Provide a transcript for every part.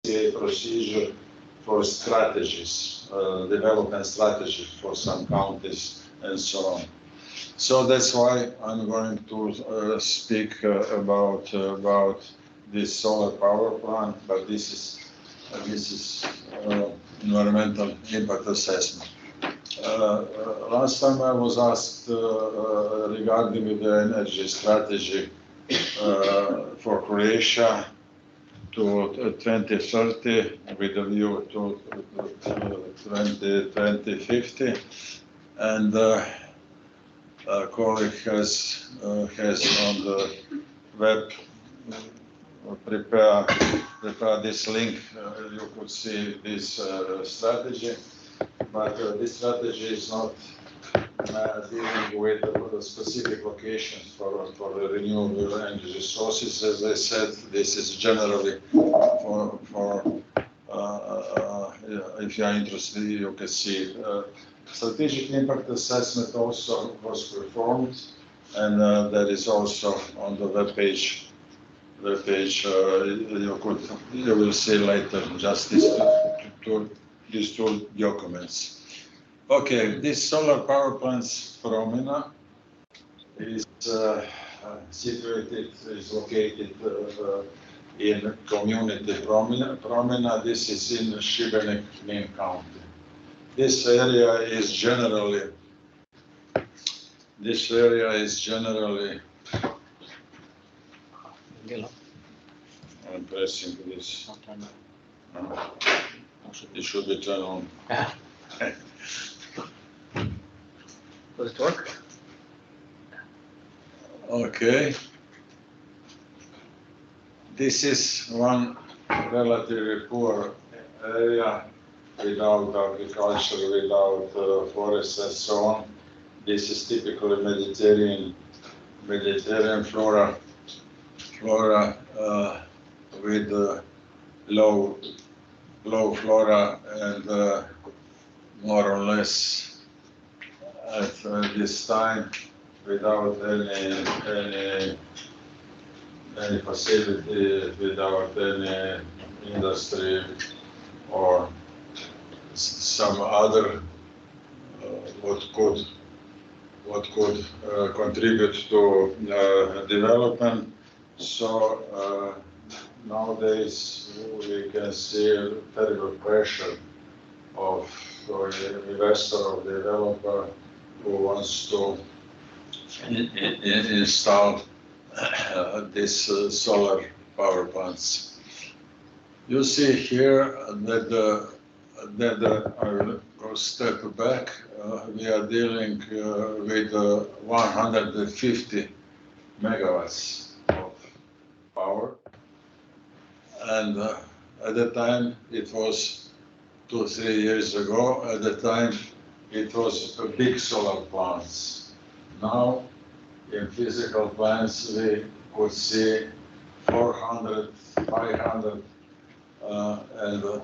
a procedure for strategies, development strategies for some counties and so on. So that's why I'm going to speak about this solar power plant, but this is environmental impact assessment. Last time I was asked regarding the energy strategy for Croatia to 2030 with a view to 2050, and a colleague has on the web prepare this link. You could see this strategy, but this strategy is not dealing with the specific locations for the renewable energy sources. As I said, this is generally for if you are interested, you can see it. Strategic impact assessment also was performed, and that is also on the web page. You will see later just these two documents. Okay, this solar power plant's Promina is located in community Promina. This is in Šibenik Knin county. This area is generally. I'm pressing this. It should be turned on. Does it work? Okay. This is one relatively poor area without agriculture, without forests and so on. This is typically Mediterranean flora with low flora and more or less at this time without any facility, without any industry or some other what could contribute to development. So nowadays we can see a terrible pressure of investor or developer who wants to install these solar power plants. You see here that I will go step back. We are dealing with 150 megawatts of power, and at the time it was 2-3 years ago. At the time it was a big solar plants. Now in physical plants we could see 400, 500 and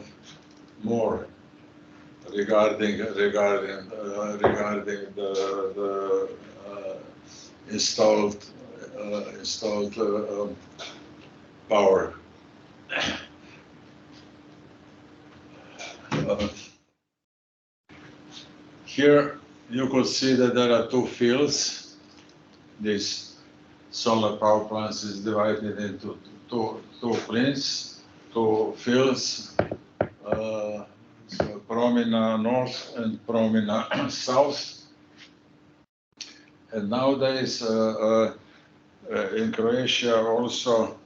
more regarding the installed power. Here you could see that there are two fields. This solar power plant is divided into two fields, so Promina North and Promina South. And nowadays in Croatia also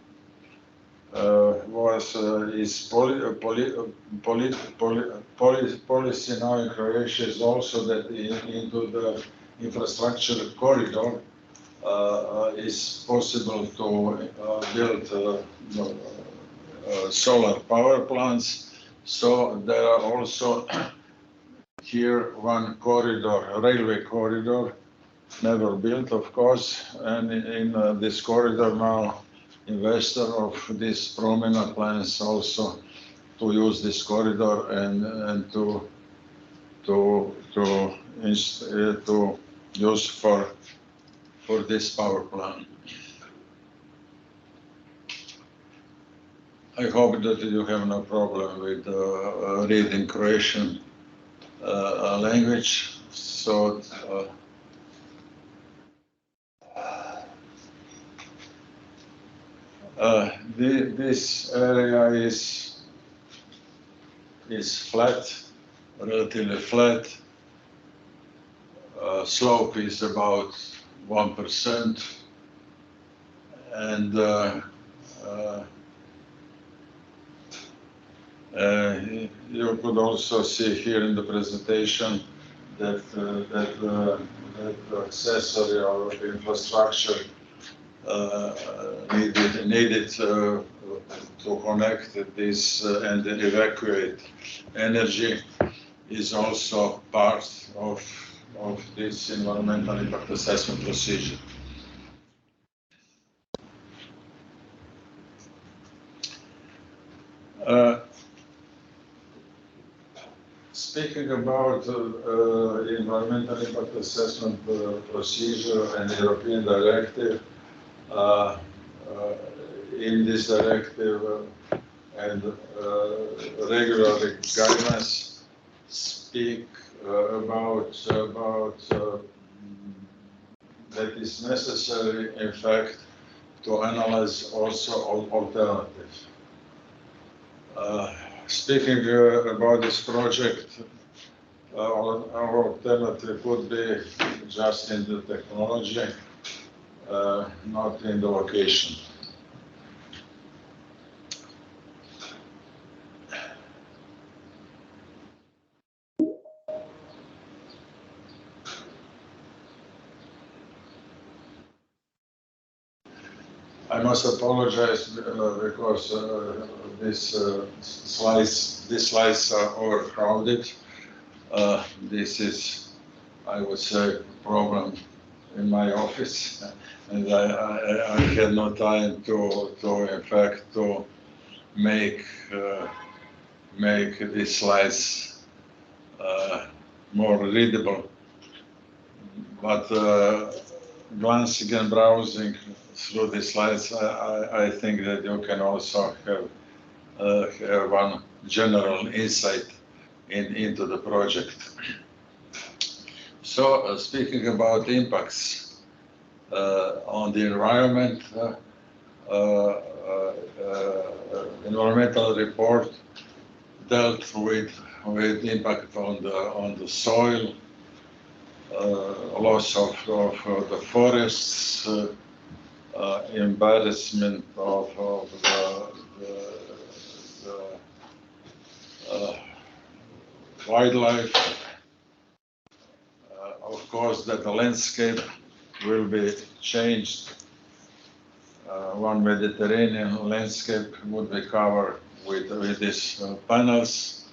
policy now in Croatia is also that into the infrastructure corridor is possible to build solar power plants. So there are also here one corridor, a railway corridor, never built, of course, and in this corridor now, investor of this Promina plans also to use this corridor and to use for this power plant. I hope that you have no problem with reading Croatian language. So this area is flat, relatively flat. Slope is about 1%, and you could also see here in the presentation that that accessory or infrastructure needed to connect this and evacuate energy is also part of this environmental impact assessment procedure. Speaking about environmental impact assessment procedure and European directive, in this directive and regulatory guidelines speak about that is necessary, in fact, to analyze also alternatives. Speaking about this project, our alternative would be just in the technology, not in the location. I must apologize because these slides are overcrowded. This is, I would say, a problem in my office, and I had no time to in fact, to make these slides more readable. But glancing and browsing through the slides, I think that you can also have one general insight into the project. So, speaking about impacts on the environment, environmental report dealt with impact on the soil, loss of the forests, embarrassment of the wildlife. Of course, that the landscape will be changed. One Mediterranean landscape would be covered with these panels.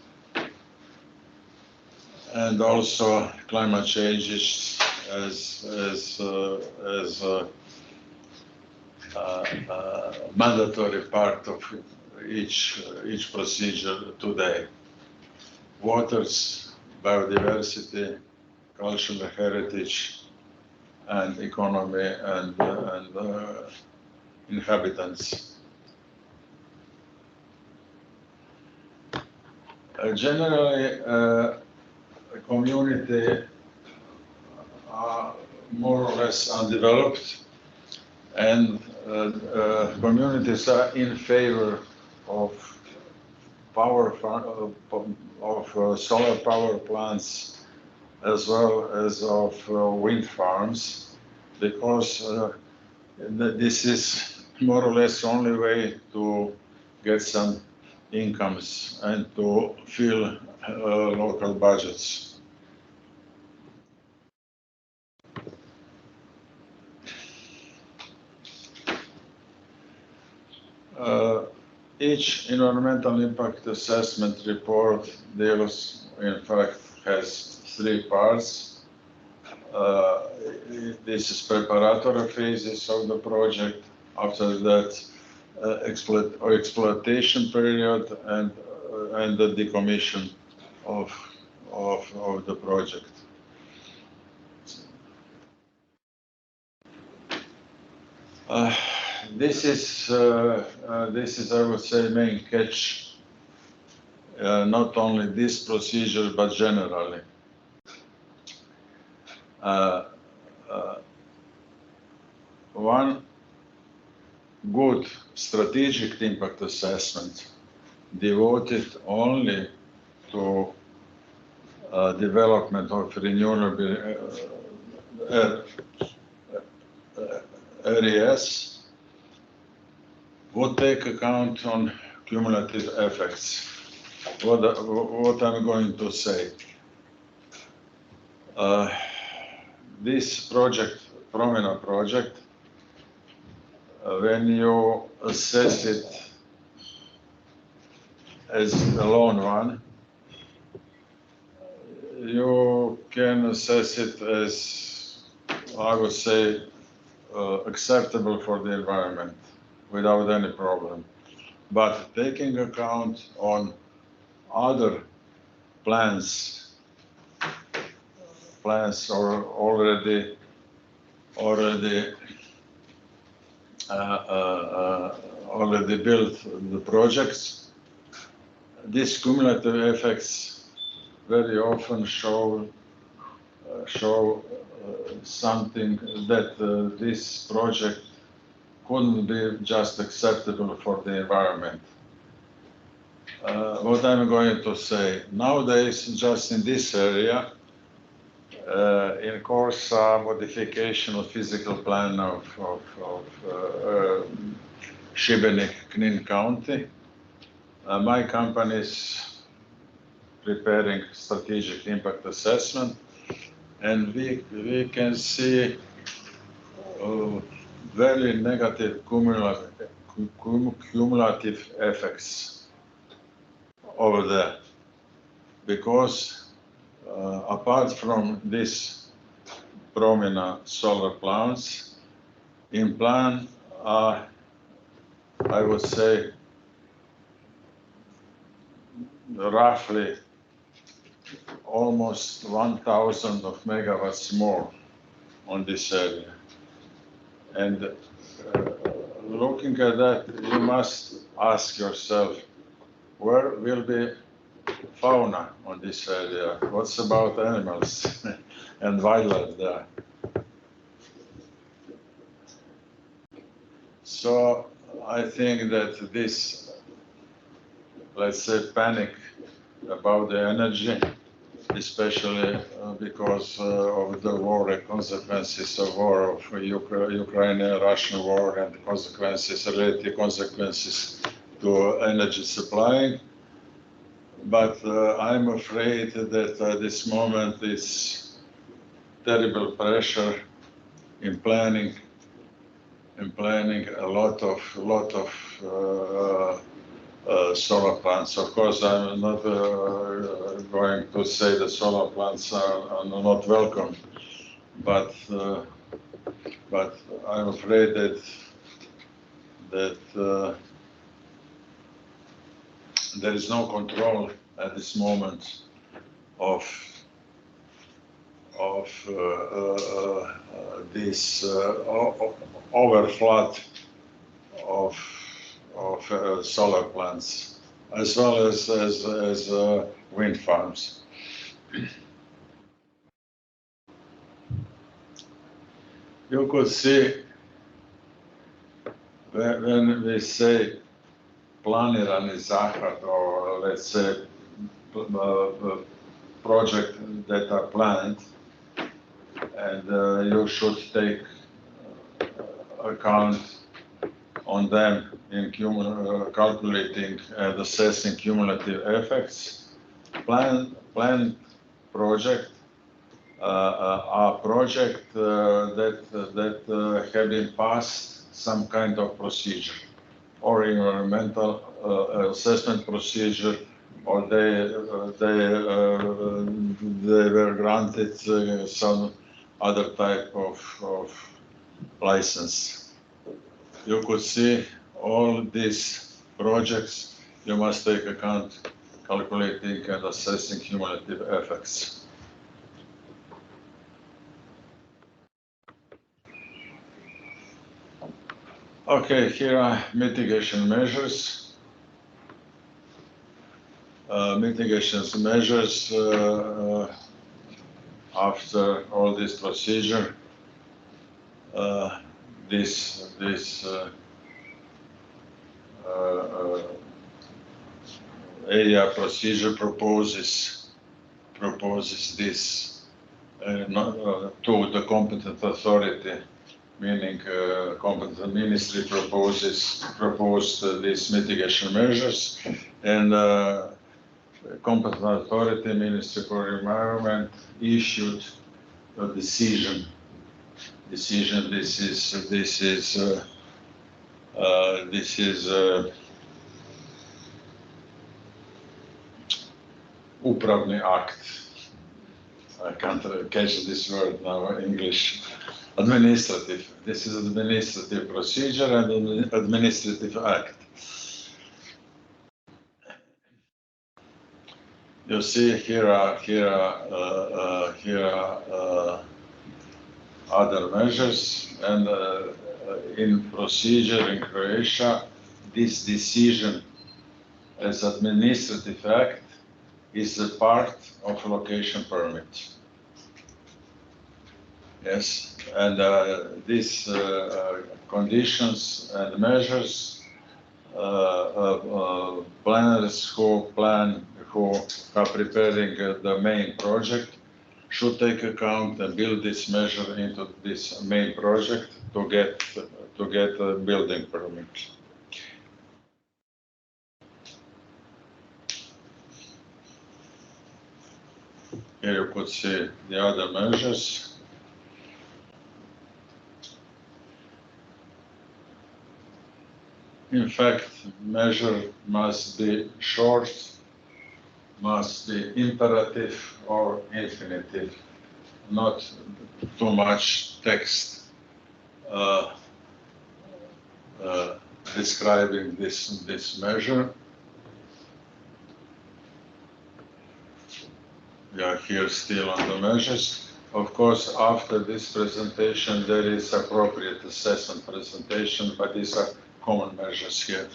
And also climate changes as mandatory part of each procedure today. Waters, biodiversity, cultural heritage, and economy and inhabitants. Generally, the community are more or less undeveloped, and communities are in favor of solar power plants as well as of wind farms, because this is more or less the only way to get some incomes and to fill local budgets. Each environmental impact assessment report deals, in fact, has three parts. This is preparatory phases of the project. After that, exploitation period and the decommission of the project. this is, I would say, main catch, not only this procedure, but generally. One good strategic impact assessment devoted only to development of renewable areas would take account on cumulative effects. What I'm going to say. This project, Promina project, when you assess it as a lone one, you can assess it as, I would say, acceptable for the environment without any problem. But taking account on other plans or already built the projects, these cumulative effects very often show something that this project couldn't be just acceptable for the environment. What I'm going to say, nowadays, just in this area, in course modification of physical plan of Šibenik Knin County, my company is preparing strategic impact assessment, and we can see very negative cumulative effects over there, because apart from this Promina solar plants, in plan are, I would say, roughly almost 1,000 of megawatts more on this area. And looking at that, you must ask yourself, where will be fauna on this area? What's about animals and wildlife there? So I think that this, let's say, panic about the energy, especially because of the war and consequences of war of Ukraine-Russian war and consequences, related consequences to energy supplying. But I'm afraid that at this moment is terrible pressure in planning a lot of solar plants. Of course, I'm not going to say that solar plants are not welcome, but I'm afraid that there is no control at this moment of this overflood of solar plants, as well as wind farms. You could see when we say planirani zahvat, or let's say project that are planned, and you should take account on them in calculating and assessing cumulative effects. Planned project are projects that have been passed some kind of procedure, or environmental assessment procedure, or they were granted some other type of license. You could see all these projects, you must take account calculating and assessing cumulative effects. Okay, here are mitigation measures. Mitigation measures after all this procedure. This EIA procedure proposes this to the competent authority, meaning competent ministry proposed these mitigation measures, and competent authority, Ministry for Environment, issued a decision. This is upravni akt. I can't catch this word now in English. Administrative. This is administrative procedure and administrative act. You see here are other measures, and in procedure in Croatia, this decision as administrative act is a part of location permit. Yes, and these conditions and measures, planners who are preparing the main project should take account and build this measure into this main project to get a building permit. Here you could see the other measures. In fact, measure must be short, must be imperative or infinitive, not too much text describing this measure. We are here still on the measures. Of course, after this presentation, there is appropriate assessment presentation, but these are common measures here.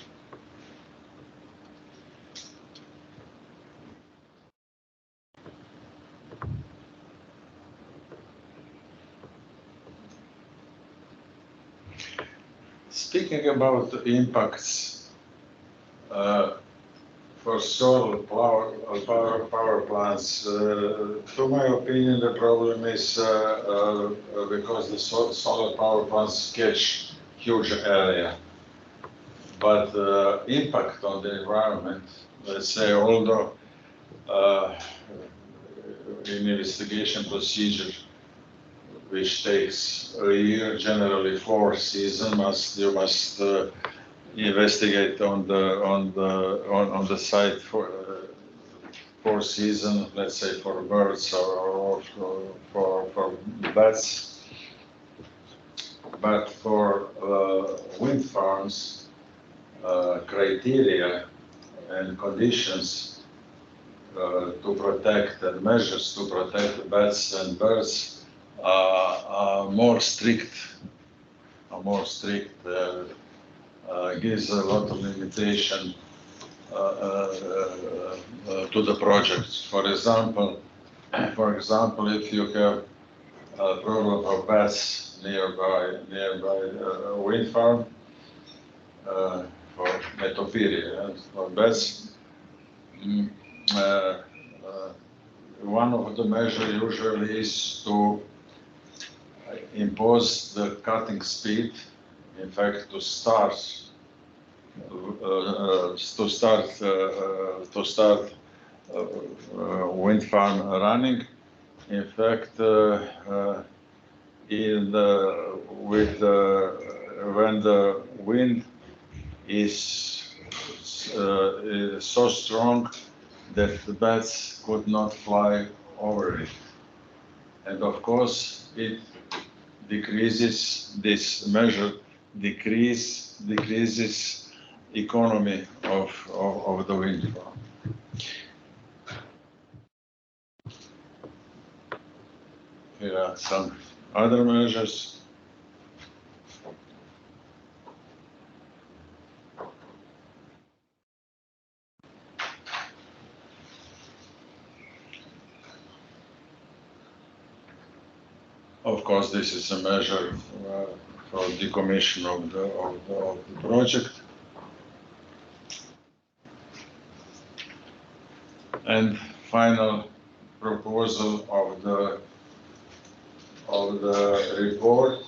Speaking about the impacts for solar power plants, to my opinion, the problem is because the solar power plants catch huge area. But the impact on the environment, let's say, although in investigation procedure, which takes a year, generally 4 seasons, you must investigate on the site for 4 seasons, let's say for birds or for bats. But for wind farms, criteria and conditions to protect and measures to protect the bats and birds are more strict. Gives a lot of limitation to the projects. For example, if you have a problem of bats nearby a wind farm, for metophilia, for bats, one of the measures usually is to impose the cutting speed. In fact, to start wind farm running. In fact, when the wind is so strong that the bats could not fly over it, and of course it decreases. This measure decreases economy of the wind farm. Here are some other measures. Of course, this is a measure for decommission of the project. And final proposal of the report,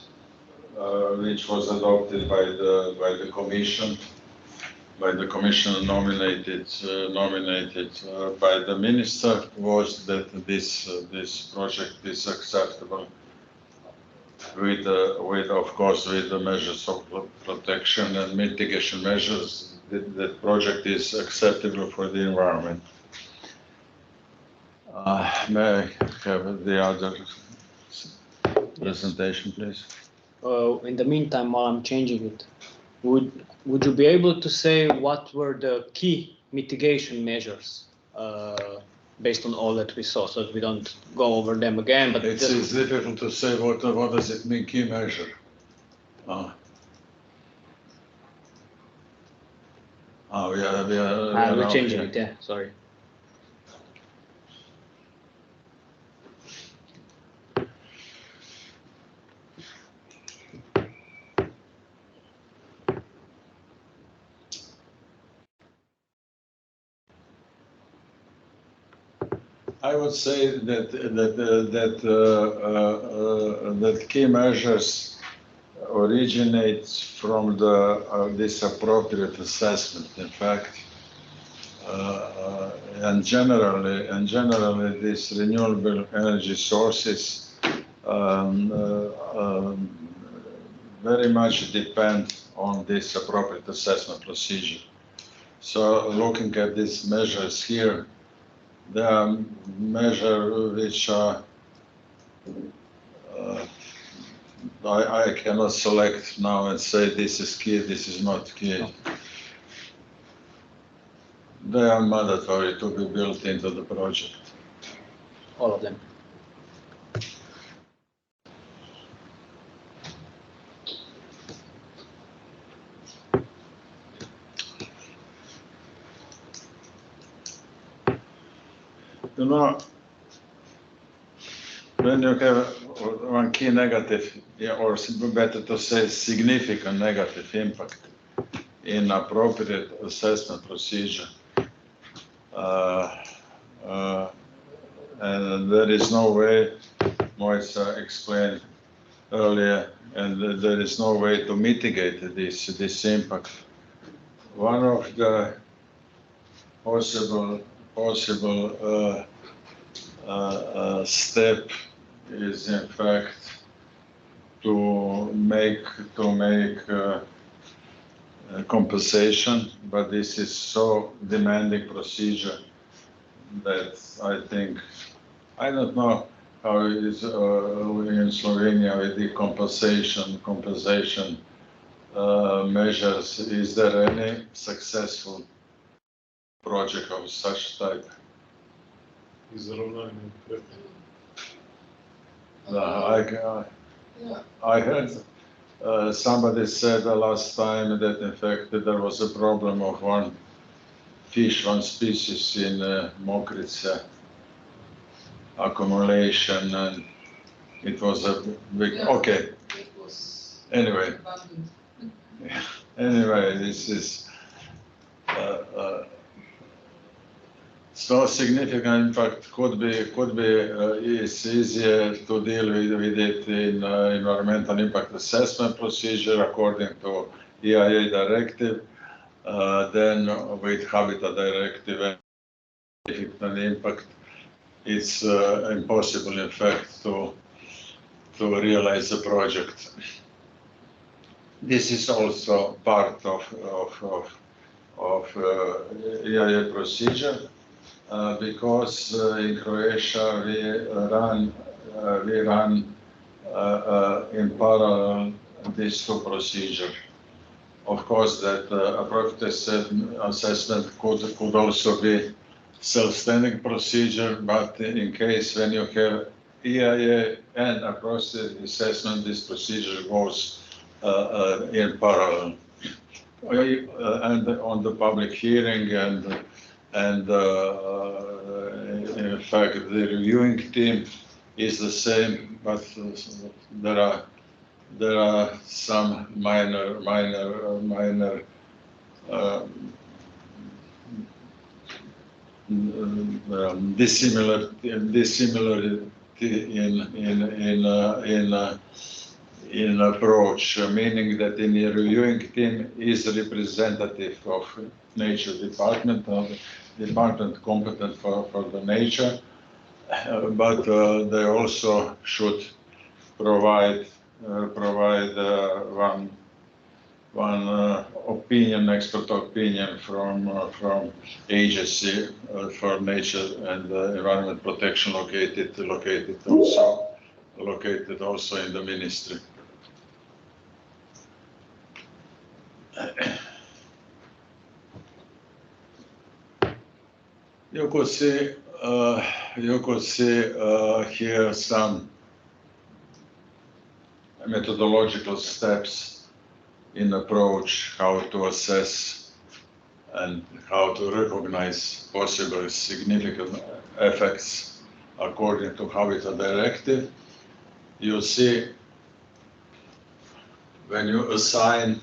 which was adopted by the commission, by the commission nominated by the minister, was that this project is acceptable with of course with the measures of protection and mitigation measures. That project is acceptable for the environment. May I have the other presentation, please? In the meantime, while I'm changing it, would you be able to say what were the key mitigation measures based on all that we saw, so that we don't go over them again? But it's difficult to say what does it mean, key measure. We're changing it. Yeah, sorry. I would say that key measures originate from this appropriate assessment. In fact, and generally, these renewable energy sources very much depend on this appropriate assessment procedure. So, looking at these measures here, there are measures which are I cannot select now and say this is key, this is not key. No. They are mandatory to be built into the project. All of them. You know, when you have one key negative, or better to say significant negative impact in appropriate assessment procedure, and there is no way, Moisa explained earlier, and there is no way to mitigate this impact. One of the possible step is in fact to make compensation, but this is so demanding procedure that I think, I don't know how it is in Slovenia with the compensation measures. Is there any successful project of such type? I heard somebody said the last time that in fact there was a problem of one fish, one species in Mokrice accumulation, and it was a big, okay. Anyway, this is so significant impact could be is easier to deal with it in environmental impact assessment procedure according to EIA directive than with habitat directive and significant impact. It's impossible in fact to realize the project. This is also part of EIA procedure. Because in Croatia we run in parallel these two procedures. Of course, that appropriate assessment could also be self-standing procedure, but in case when you have EIA and appropriate assessment, this procedure goes in parallel. And on the public hearing and in fact the reviewing team is the same, but there are some minor dissimilarity in approach, meaning that in the reviewing team is representative of nature department, department competent for the nature, but they also should provide one opinion, expert opinion from agency for nature and environment protection located also in the ministry. You could see here some methodological steps in approach how to assess and how to recognize possible significant effects according to Habitat Directive. You see, when you assign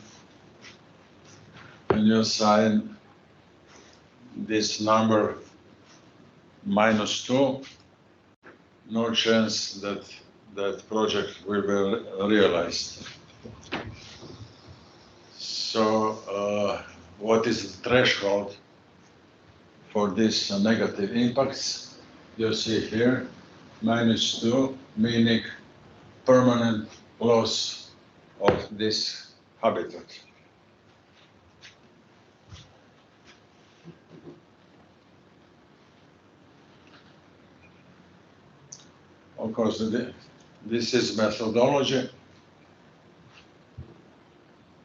this number -2, no chance that project will be realized. So what is the threshold for these negative impacts? You see here, -2, meaning permanent loss of this habitat. Of course, this is methodology,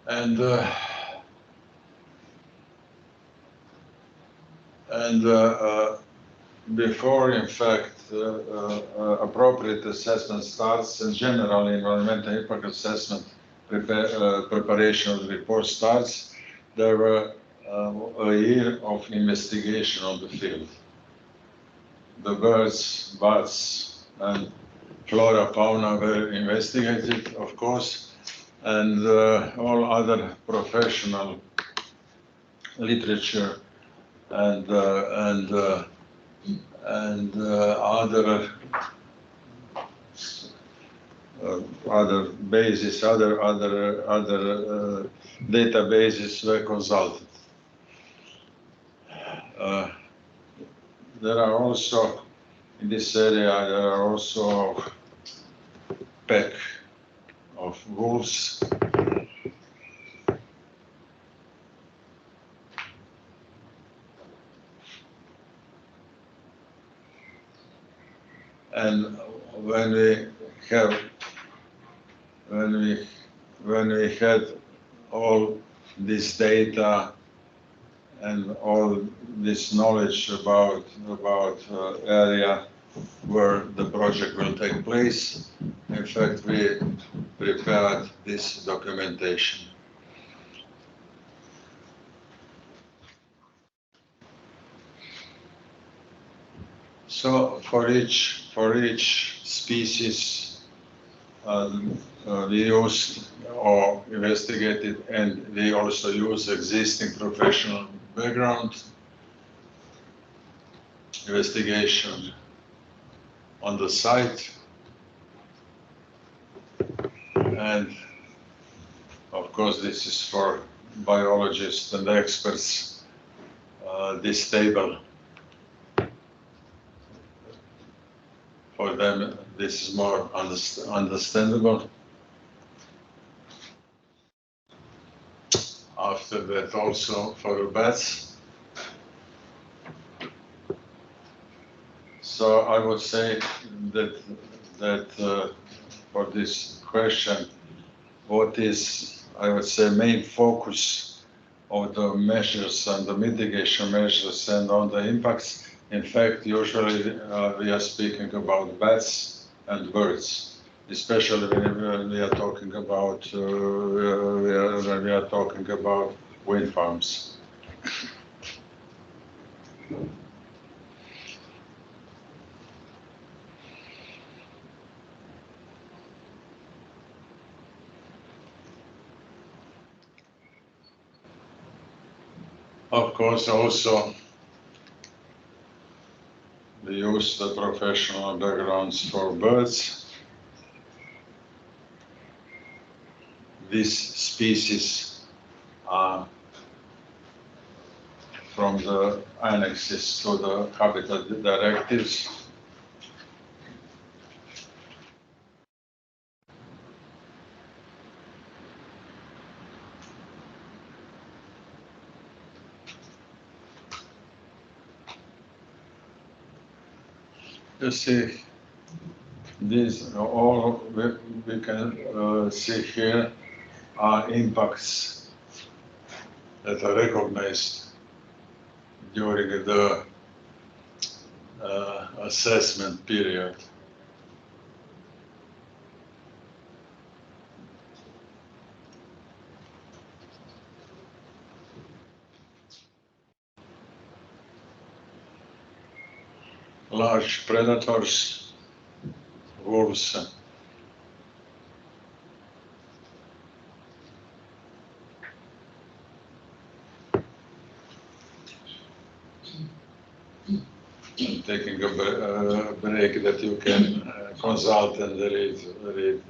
and before, in fact, appropriate assessment starts, and generally environmental impact assessment preparation of the report starts, there were a year of investigation on the field. The birds, bats, and flora, fauna were investigated, of course, and all other professional literature and other bases, other databases were consulted. There are also in this area there are also pack of wolves. And when we had all this data and all this knowledge about area where the project will take place, in fact, we prepared this documentation. So for each species, we used or investigated, and we also use existing professional background investigation on the site, and of course this is for biologists and experts. This table, for them, this is more understandable. After that, also for the bats. So I would say that for this question, what is, I would say, main focus of the measures and the mitigation measures and on the impacts. In fact, usually we are speaking about bats and birds, especially when we are talking about wind farms. Of course, also we use the professional backgrounds for birds. These species are from the annexes to the habitat directives. You see, these all we can see here are impacts that are recognized during the assessment period. Large predators, wolves, taking a break that you can consult and read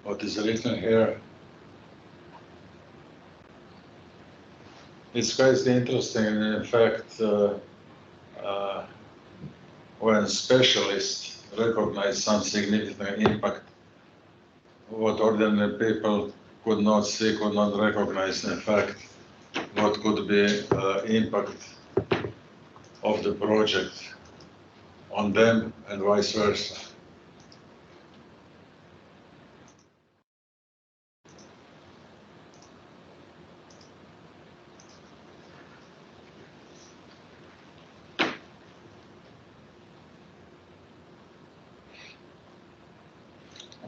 what is written here. It's quite interesting, in fact, when specialists recognize some significant impact, what ordinary people could not see, could not recognize, in fact, what could be impact of the project on them and vice versa.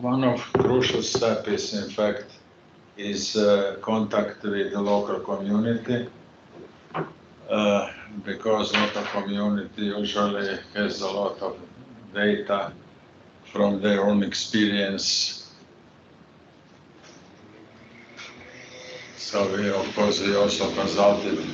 One of crucial steps is, in fact, contact with the local community, because local community usually has a lot of data from their own experience. So we, of course, we also consulted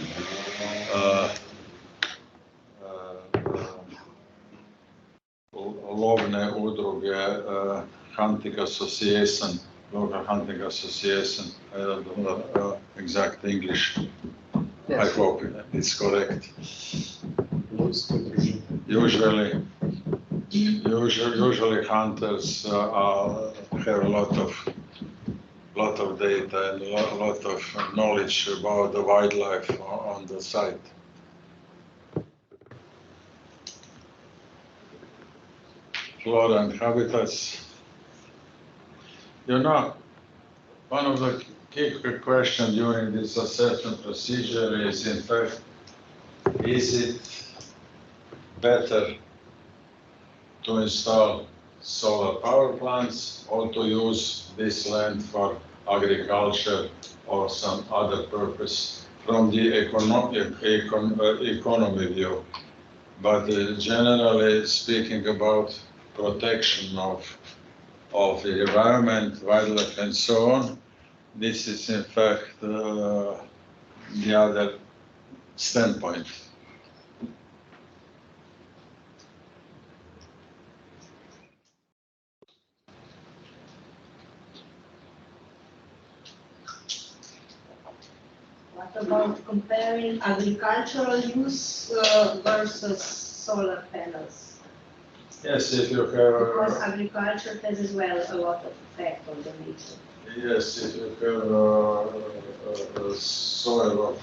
lovne udruge, hunting association, local hunting association. I don't know exact English. Yes. I hope it's correct. Usually hunters have a lot of data and a lot of knowledge about the wildlife on the site. Flora and habitats. You know, one of the key questions during this assessment procedure is, in fact, is it better to install solar power plants or to use this land for agriculture or some other purpose from the economy view? But generally speaking about protection of the environment, wildlife, and so on, this is in fact the other standpoint. What about comparing agricultural use versus solar panels? Yes, if you have... Because agriculture has as well a lot of effect on the nature. Yes, if you have a soil of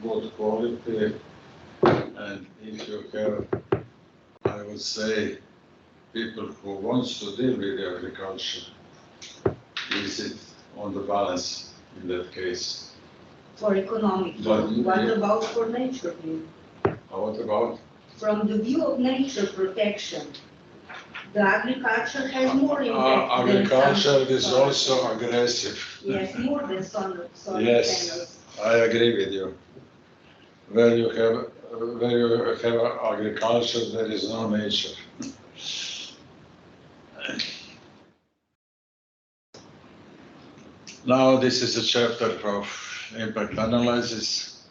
good quality, and if you have, I would say, people who want to deal with agriculture, is it on the balance in that case? For economic view. What about for nature view? What about? From the view of nature protection, the agriculture has more impact. Agriculture is also aggressive. Yes, more than solar yes, panels. I agree with you. Where you have agriculture, there is no nature. Now this is a chapter of impact analysis.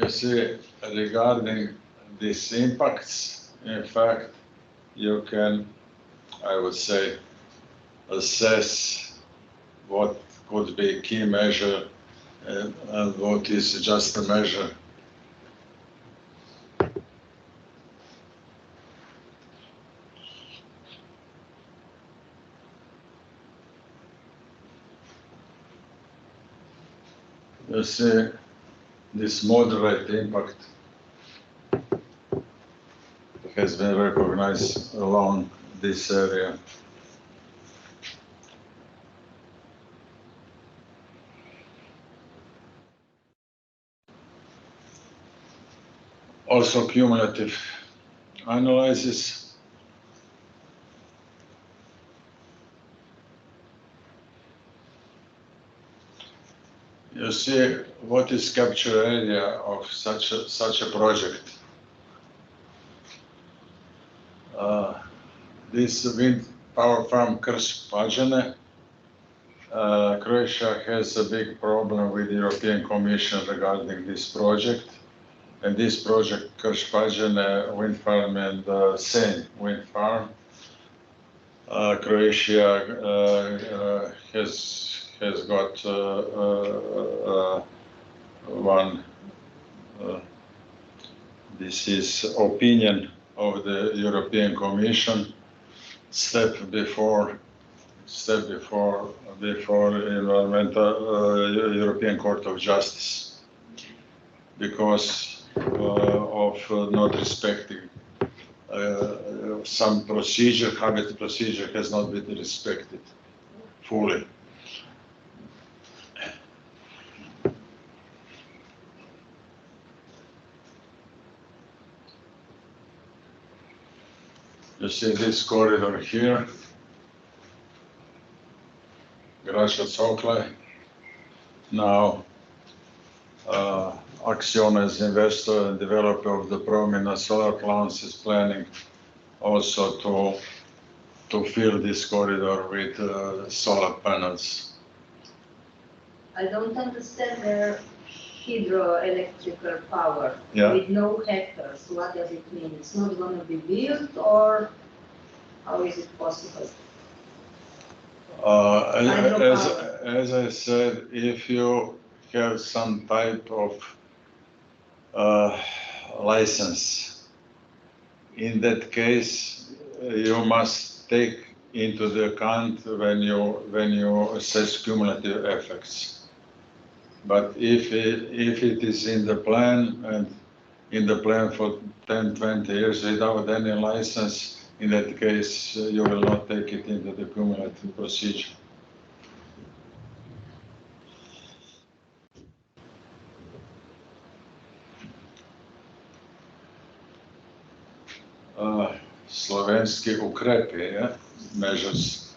You see, regarding these impacts, in fact, you can, I would say, assess what could be key measure and what is just a measure. You see this moderate impact has been recognized along this area. Also cumulative analysis. You see what is capture area of such a project. This wind power farm Krš-Pađene, Croatia has a big problem with the European Commission regarding this project. And this project, Krš-Pađene wind farm and Senj wind farm, Croatia has got one. This is opinion of the European Commission, step before environmental European Court of Justice, because of not respecting some procedure, habit procedure has not been respected fully. You see this corridor here, Gračac-Oklaj. Now, Axion as investor and developer of the Promina solar plants is planning also to fill this corridor with solar panels. I don't understand their hydroelectrical power Yeah. with no hectares. What does it mean? It's not going to be built, or how is it possible? As I said, if you have some type of license, in that case, you must take into the account when you assess cumulative effects. But if it is in the plan and in the plan for 10, 20 years without any license, in that case, you will not take it into the cumulative procedure. Slovenski ukrepi, yeah? Measures.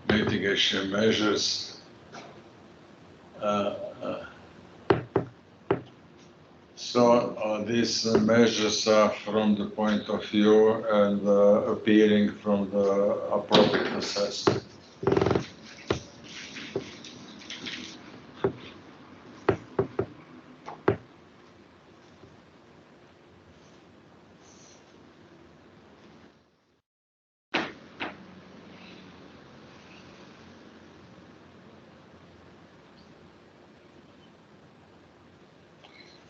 Mitigation measures. So these measures are from the point of view and appearing from the appropriate assessment.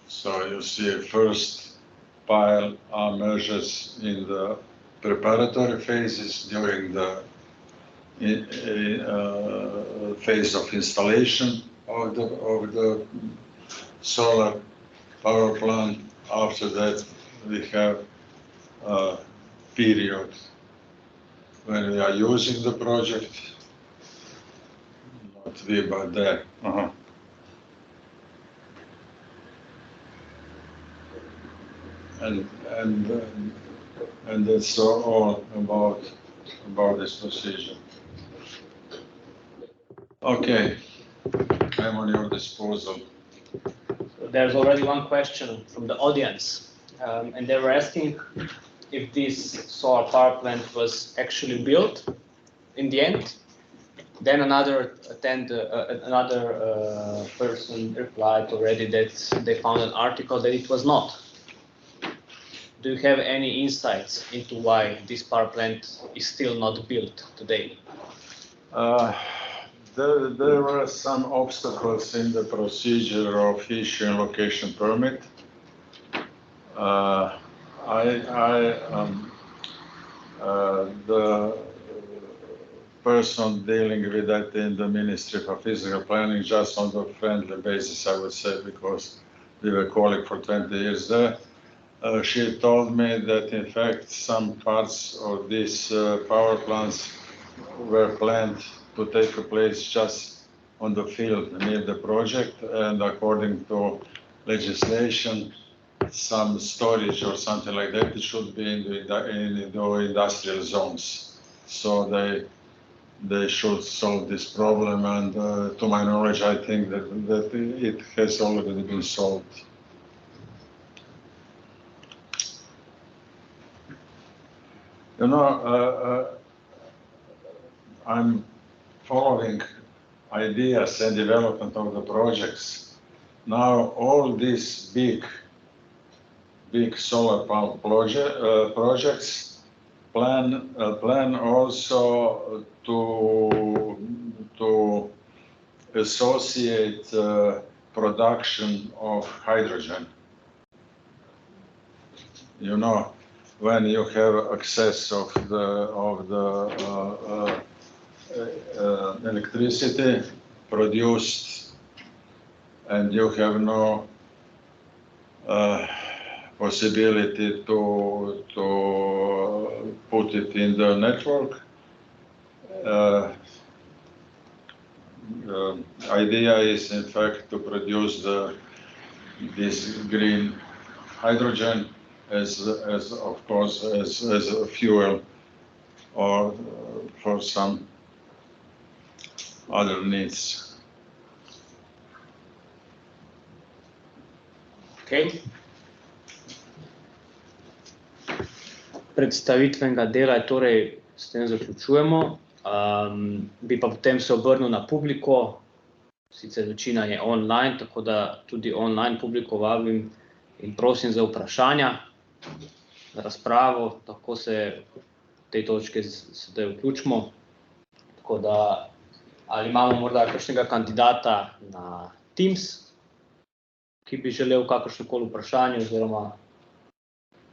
So you see first pile are measures in the preparatory phases during the phase of installation of the solar power plant. After that, we have a period when we are using the project. Not we, but there. And that's all about this procedure. Okay, I'm on your disposal. So there's already one question from the audience, and they were asking if this solar power plant was actually built in the end, Then another person replied already that they found an article that it was not. Do you have any insights into why this power plant is still not built today? There were some obstacles in the procedure of issuing location permit. The person dealing with that in the Ministry for Physical Planning, just on the friendly basis, I would say, because we were colleagues for 20 years there. She told me that in fact some parts of these power plants were planned to take place just on the field near the project, and according to legislation, some storage or something like that, it should be in the industrial zones. So they should solve this problem, and to my knowledge, I think that it has already been solved. You know, I'm following ideas and development of the projects. Now all these big solar power projects plan also to associate production of hydrogen. You know, when you have access of the electricity produced, and you have no possibility to put it in the network. Idea is in fact to produce this green hydrogen as of course as a fuel or for some other needs. Okay. Predstavitvenega dela je torej s tem zaključujemo. Bi pa potem se obrnil na publiko, sicer večina je online, tako da tudi online publiko vabim in prosim za vprašanja, razpravo, tako se v tej točki sedaj vključimo. Tako da, ali imamo morda kakšnega kandidata na Teams, ki bi želel kakršnokoli vprašanje oziroma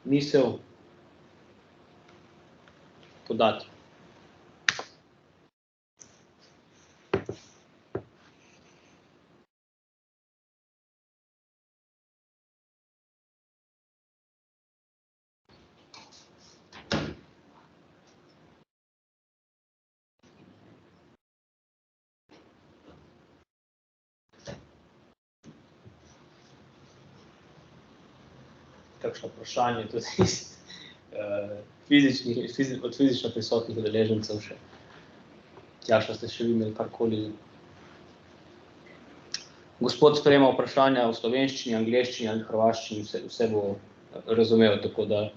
misel podati. Kakšno vprašanje tudi od fizično prisotnih udeležencev še. Tjaša, ste še vi imeli karkoli? Gospod sprejema vprašanja v slovenščini, angleščini ali hrvaščini, vse bo razumel, tako da.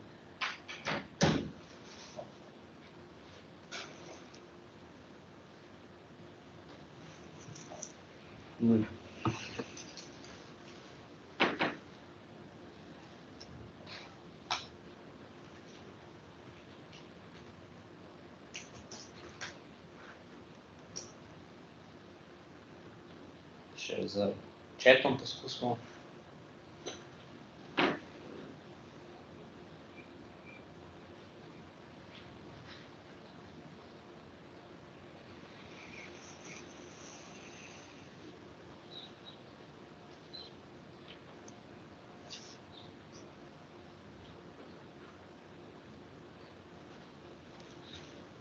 Še z chatom poskusimo.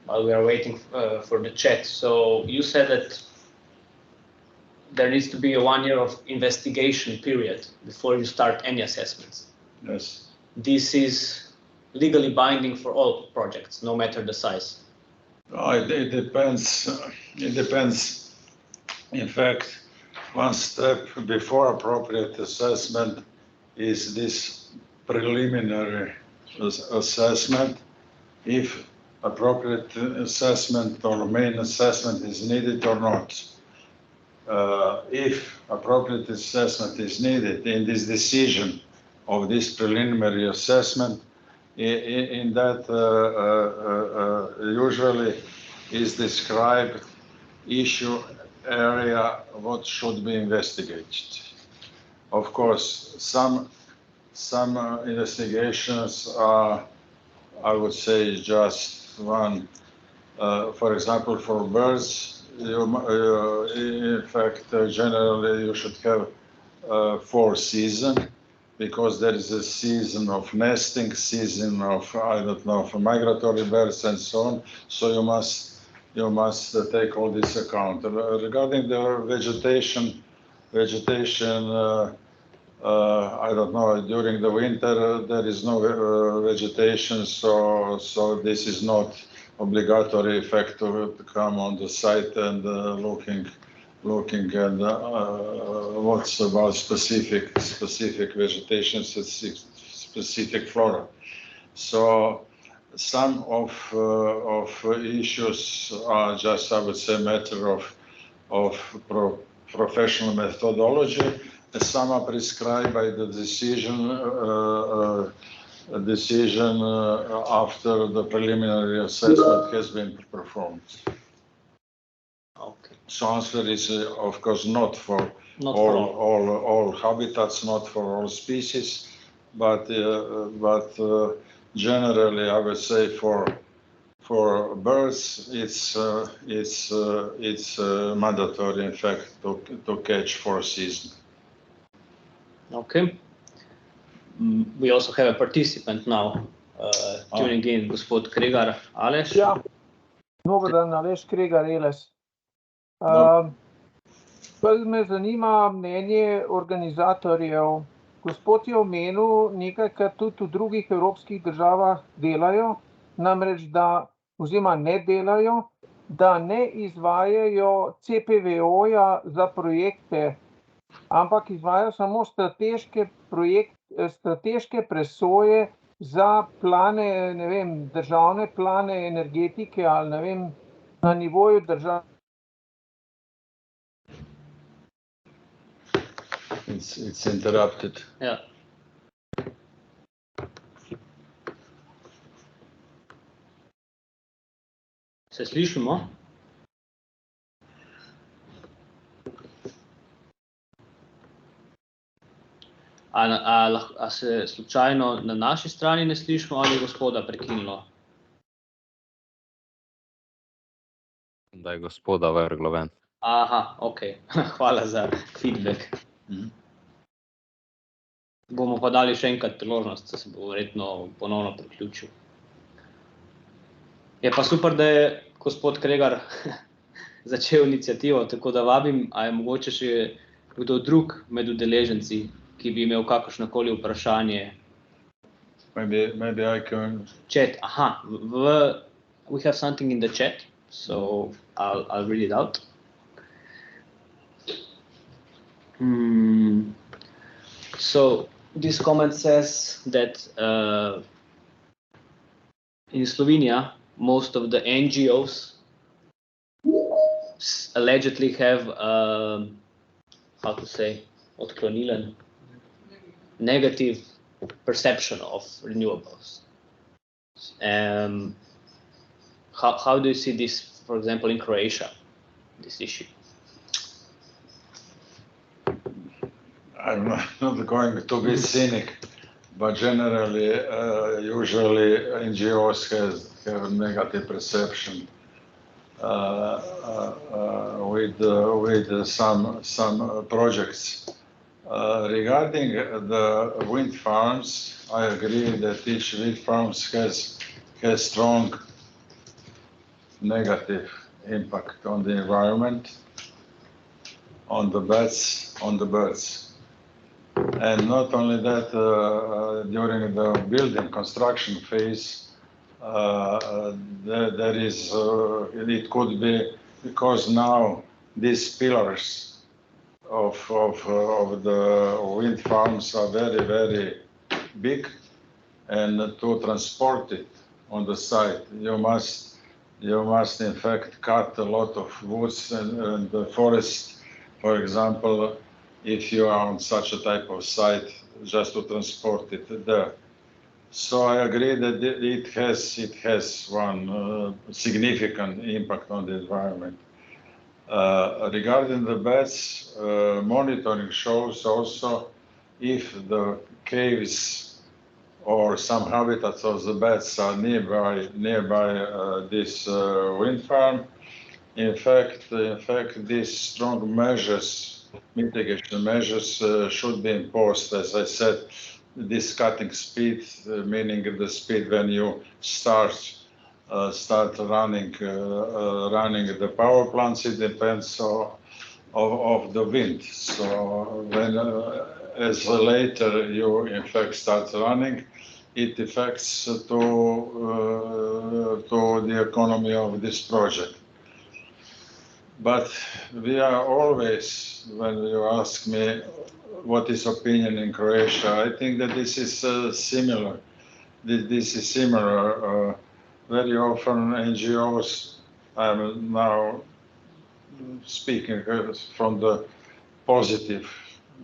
While we are waiting for the chat, so you said that there needs to be a 1 year of investigation period before you start any assessments. Yes. This is legally binding for all projects, no matter the size. It depends. It depends. In fact, one step before appropriate assessment is this preliminary assessment. If appropriate assessment or main assessment is needed or not. If appropriate assessment is needed in this decision of this preliminary assessment, in that usually is described issue area what should be investigated. Of course, some investigations are, I would say, just one. For example, for birds, in fact, generally you should have 4 seasons, because there is a season of nesting, season of, I don't know, for migratory birds and so on. So you must take all this account. Regarding the vegetation, I don't know, during the winter there is no vegetation, so this is not obligatory effect to come on the site and looking and what's about specific vegetation, specific flora. So some of issues are just, I would say, matter of professional methodology. Some are prescribed by the decision after the preliminary assessment has been performed. Okay. So answer is, of course, not for Not all habitats, not for all species, but generally, I would say for birds, it's mandatory, in fact, to catch 4 seasons. Okay. We also have a participant now tuning in, gospod Kregar Aleš. Ja, dober dan, Aleš Kregar, Eles. Bolj me zanima mnenje organizatorjev. Gospod je omenil nekaj, kar tudi v drugih evropskih državah delajo, namreč da, oziroma ne delajo, da ne izvajajo CPVO-ja za projekte, ampak izvajajo samo strateške presoje za plane, ne vem, državne plane energetike ali ne vem, na nivoju države. It's interrupted. Ja. Se slišimo? A se slučajno na naši strani ne slišimo ali gospoda prekinilo? Da je gospoda vrglo ven. Aha, ok. Hvala za feedback. Bomo pa dali še enkrat priložnost, da se bo verjetno ponovno priključil. Je pa super, da je gospod Kregar začel inicijativo, tako da vabim, a je mogoče še kdo drug med udeleženci, ki bi imel kakršnokoli vprašanje. Maybe I can... Chat, aha, we have something in the chat, so I'll read it out. So this comment says that in Slovenia, most of the NGOs allegedly have, how to say, odklonilen, negative perception of renewables. How do you see this, for example, in Croatia, this issue? I'm not going to be cynic, but generally, usually NGOs have a negative perception with some projects. Regarding the wind farms, I agree that each wind farm has strong negative impact on the environment, on the birds. And not only that, during the building construction phase, there is, it could be because now these pillars of the wind farms are very, very big, and to transport it on the site. You must in fact cut a lot of woods and the forest, for example, if you are on such a type of site, just to transport it there. So I agree that it has one significant impact on the environment. Regarding the bats, monitoring shows also if the caves or some habitats of the bats are nearby this wind farm. In fact, these strong measures, mitigation measures, should be imposed. As I said, this cutting speed, meaning the speed when you start running the power plants, it depends of the wind. So when as later you in fact start running, it affects to the economy of this project. But we are always, when you ask me what is opinion in Croatia, I think that this is similar. This is similar. Very often NGOs, I'm now speaking from the positive,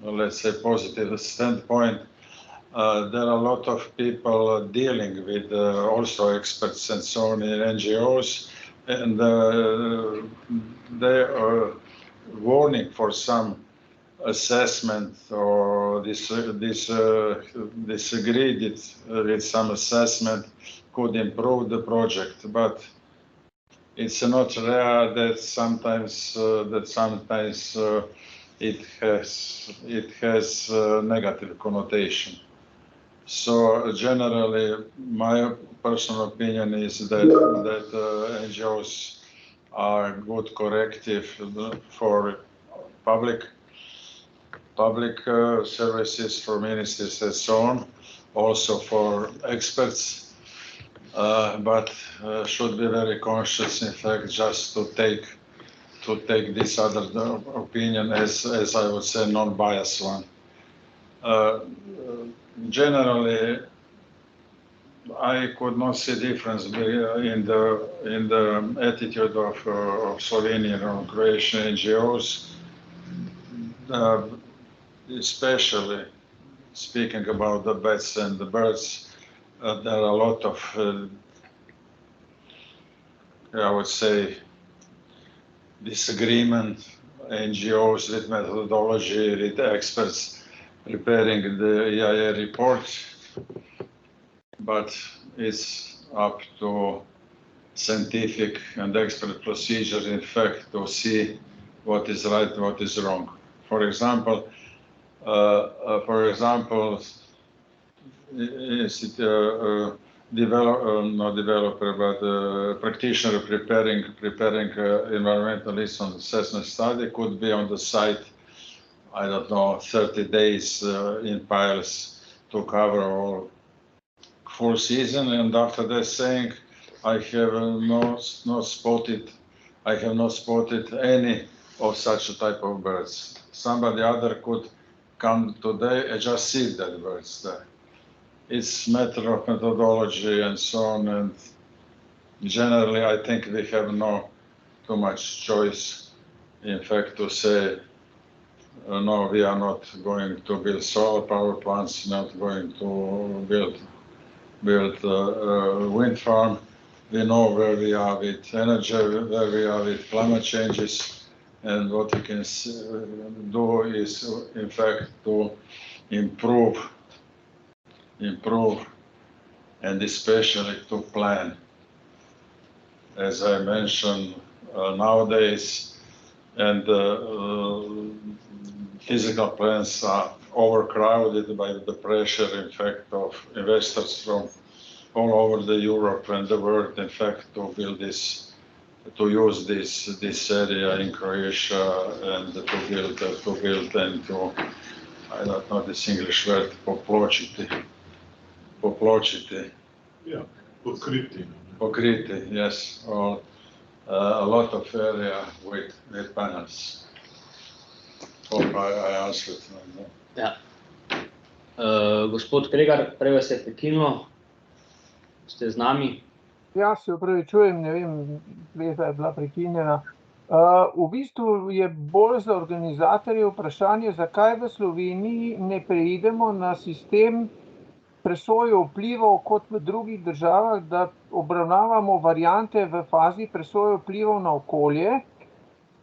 let's say positive standpoint. There are a lot of people dealing with also experts and so on in NGOs, and they are warning for some assessment or disagreed with some assessment could improve the project, but it's not rare that sometimes it has negative connotation. So generally, my personal opinion is that NGOs are good corrective for public services, for ministries and so on, also for experts, but should be very conscious, in fact, just to take this other opinion as I would say non-biased one. Generally, I could not see difference in the attitude of Slovenian or Croatian NGOs, especially speaking about the bats and the birds. There are a lot of, I would say, disagreement. NGOs with methodology, with experts preparing the EIA report, but it's up to scientific and expert procedures, in fact, to see what is right and what is wrong. For example, is it not developer, but practitioner preparing environmentalist on assessment study could be on the site, I don't know, 30 days in piles to cover all full season, and after that saying, I have not spotted any of such a type of birds. Somebody other could come today and just see that birds there. It's matter of methodology and so on, and generally I think we have no too much choice, in fact, to say no, we are not going to build solar power plants, not going to build wind farm. We know where we are with energy, where we are with climate changes, and what we can do is, in fact, to improve and especially to plan. As I mentioned, nowadays, and physical plants are overcrowded by the pressure, in fact, of investors from all over the Europe and the world, in fact, to build this, to use this area in Croatia, and to build and to, I don't know this English word, popločiti. Yeah, Pokriti, yes, or a lot of area with panels. Hope I answered. Ja. Gospod Kregar, prej vas je prekinulo, ste z nami? Ja se upravičujem, ne vem, veza je bila prekinjena. V bistvu je bolj za organizatorje vprašanje, zakaj v Sloveniji ne preidemo na sistem presoje vplivov kot v drugih državah, da obravnavamo variante v fazi presoje vplivov na okolje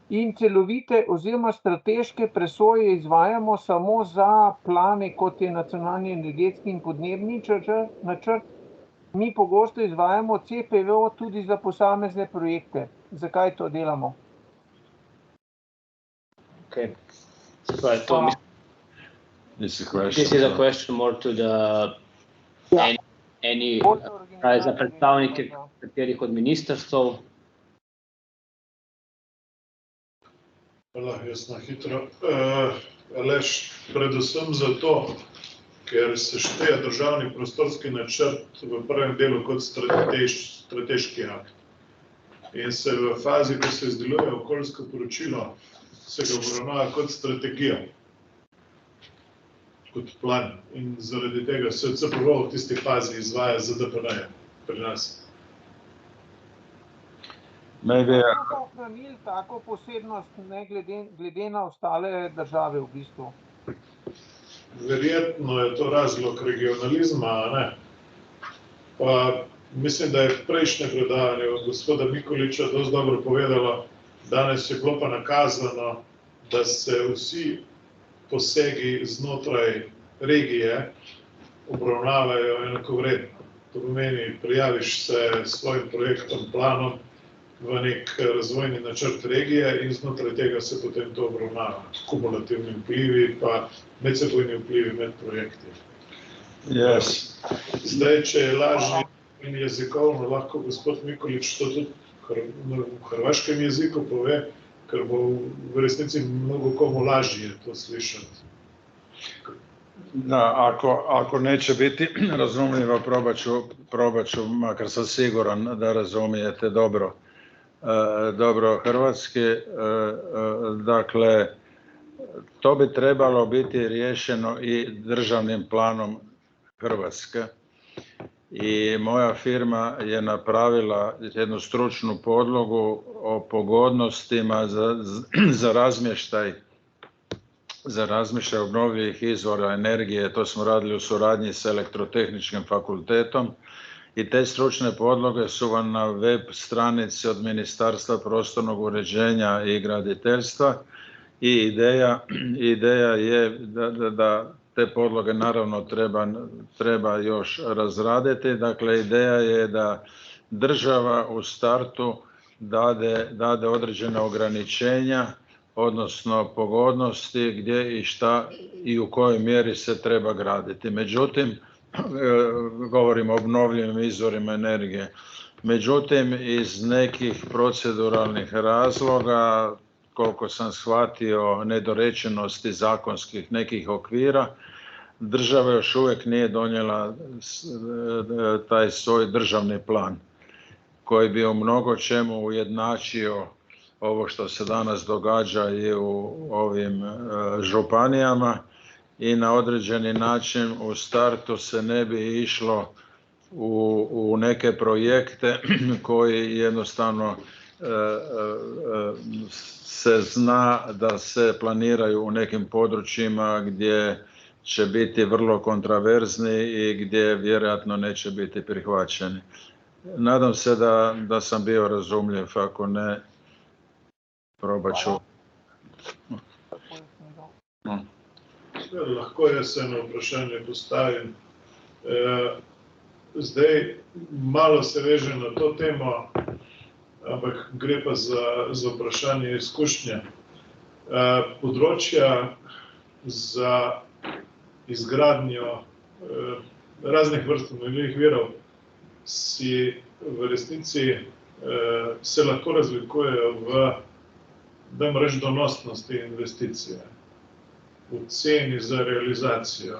in celovite oziroma strateške presoje izvajamo samo za plane, kot je nacionalni energetski in podnebni načrt. Mi pogosto izvajamo CPV tudi za posamezne projekte. Zakaj to delamo? Okay. Right. So This is a question more to the any za predstavnike katerih od ministrstv. Hvala, jaz na hitro. Aleš, predvsem zato, ker se šteje državni prostorski načrt v prvem delu kot strateški akt. In se v fazi, ko se izdeluje okoljsko poročilo, se ga obravnava kot strategija, kot plan. In zaradi tega se CPV v tisti fazi izvaja ZDPN pri nas. Kako ohranili tako posebnost, ne glede na ostale države v bistvu? Verjetno je to razlog regionalizma, ne? Pa mislim, da je prejšnje predavanje od gospoda Mikulića dosti dobro povedalo, danes je bilo pa nakazano, da se vsi posegi znotraj regije obravnavajo enakovredno. To pomeni, prijaviš se s svojim projektom, planom v nek razvojni načrt regije in znotraj tega se potem to obravnava. Kumulativni vplivi pa medsebojni vplivi med projekti. Yes. Zdaj, če je lažje in jezikovno, lahko gospod Mikulić to tudi v hrvaškem jeziku pove, ker bo v resnici mnogo komu lažje to slišati. Da, ako neće biti razumljivo, probat ću, makar sam siguran da razumijete dobro hrvatski. Dakle, to bi trebalo biti riješeno i državnim planom Hrvatske. I moja firma je napravila jednu stručnu podlogu o pogodnostima za razmještaj obnovljivih izvora energije. To smo radili u suradnji s Elektrotehničkim fakultetom. I te stručne podloge su vam na web stranici od Ministarstva prostornog uređenja i graditeljstva. I ideja je da te podloge naravno treba još razraditi. Dakle, ideja je da država u startu dade određene ograničenja, odnosno pogodnosti gdje i šta i u kojoj mjeri se treba graditi. Međutim, govorimo o obnovljivim izvorima energije. Međutim, iz nekih proceduralnih razloga, koliko sam shvatio, nedorečenosti zakonskih nekih okvira, država još uvijek nije donijela taj svoj državni plan koji bi u mnogo čemu ujednačio ovo što se danas događa i u ovim županijama i na određeni način u startu se ne bi išlo u neke projekte koji jednostavno se zna da se planiraju u nekim područjima gdje će biti vrlo kontraverzni i gdje vjerojatno neće biti prihvaćeni. Nadam se da sam bio razumljiv, ako ne, probat ću. Lahko jaz eno vprašanje postavim. Zdaj, malo se veže na to temo, ampak gre pa za vprašanje izkušnje. Področja za izgradnjo raznih vrst obnovljivih virov si v resnici se lahko razlikujejo v, dajmo reči, donosnosti investicije, v ceni za realizacijo.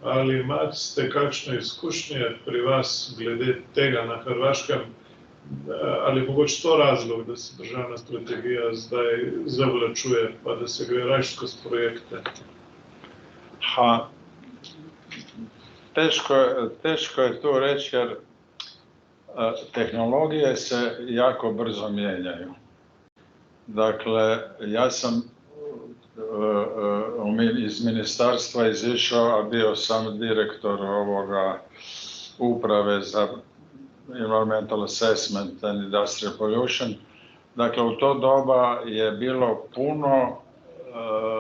Ali imate kakšne izkušnje pri vas glede tega na Hrvaškem, ali mogoče to razlog, da se državna strategija zdaj zavlačuje, pa da se gre raje skozi projekte? Teško je to reći, jer tehnologije se jako brzo mijenjaju. Dakle, ja sam iz ministarstva izišao, a bio sam direktor ovoga uprave za Environmental Assessment and Industrial Pollution. Dakle, u to doba je bilo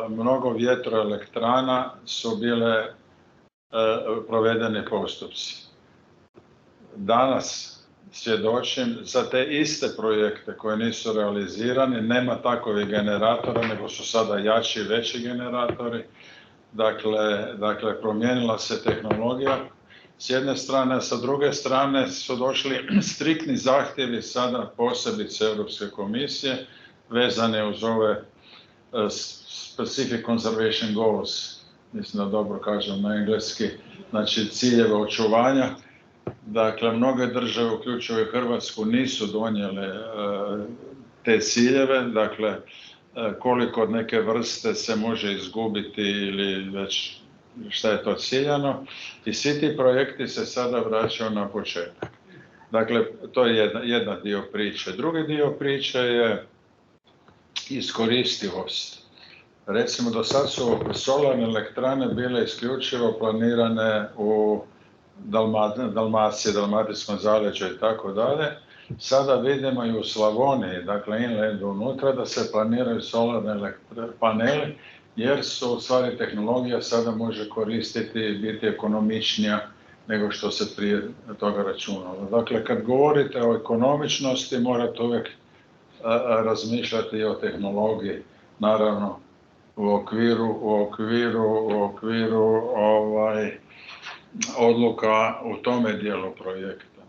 mnogo vjetroelektrana su bile provedeni postupci. Danas svjedočim za te iste projekte koje nisu realizirani, nema takovih generatora, nego su sada jači i veći generatori. Dakle, promijenila se tehnologija s jedne strane, a sa druge strane su došli striktni zahtjevi sada posebice Europske komisije vezane uz ove Specific Conservation Goals, mislim da dobro kažem na engleski, znači ciljeve očuvanja. Dakle, mnoge države, uključujući Hrvatsku, nisu donijele te ciljeve, dakle, koliko od neke vrste se može izgubiti ili već šta je to ciljano. I svi ti projekti se sada vraćaju na početak. Dakle, to je jedna dio priče. Drugi dio priče je iskoristivost. Recimo, do sad su solarne elektrane bile isključivo planirane u Dalmaciji, Dalmatinskom zaleđu i tako dalje. Sada vidimo i u Slavoniji, dakle inlandu unutra, da se planiraju solarne paneli, jer su u stvari tehnologija sada može koristiti i biti ekonomičnija nego što se prije toga računalo. Dakle, kad govorite o ekonomičnosti, morate uvijek razmišljati i o tehnologiji, naravno u okviru odluka u tome dijelu projekta.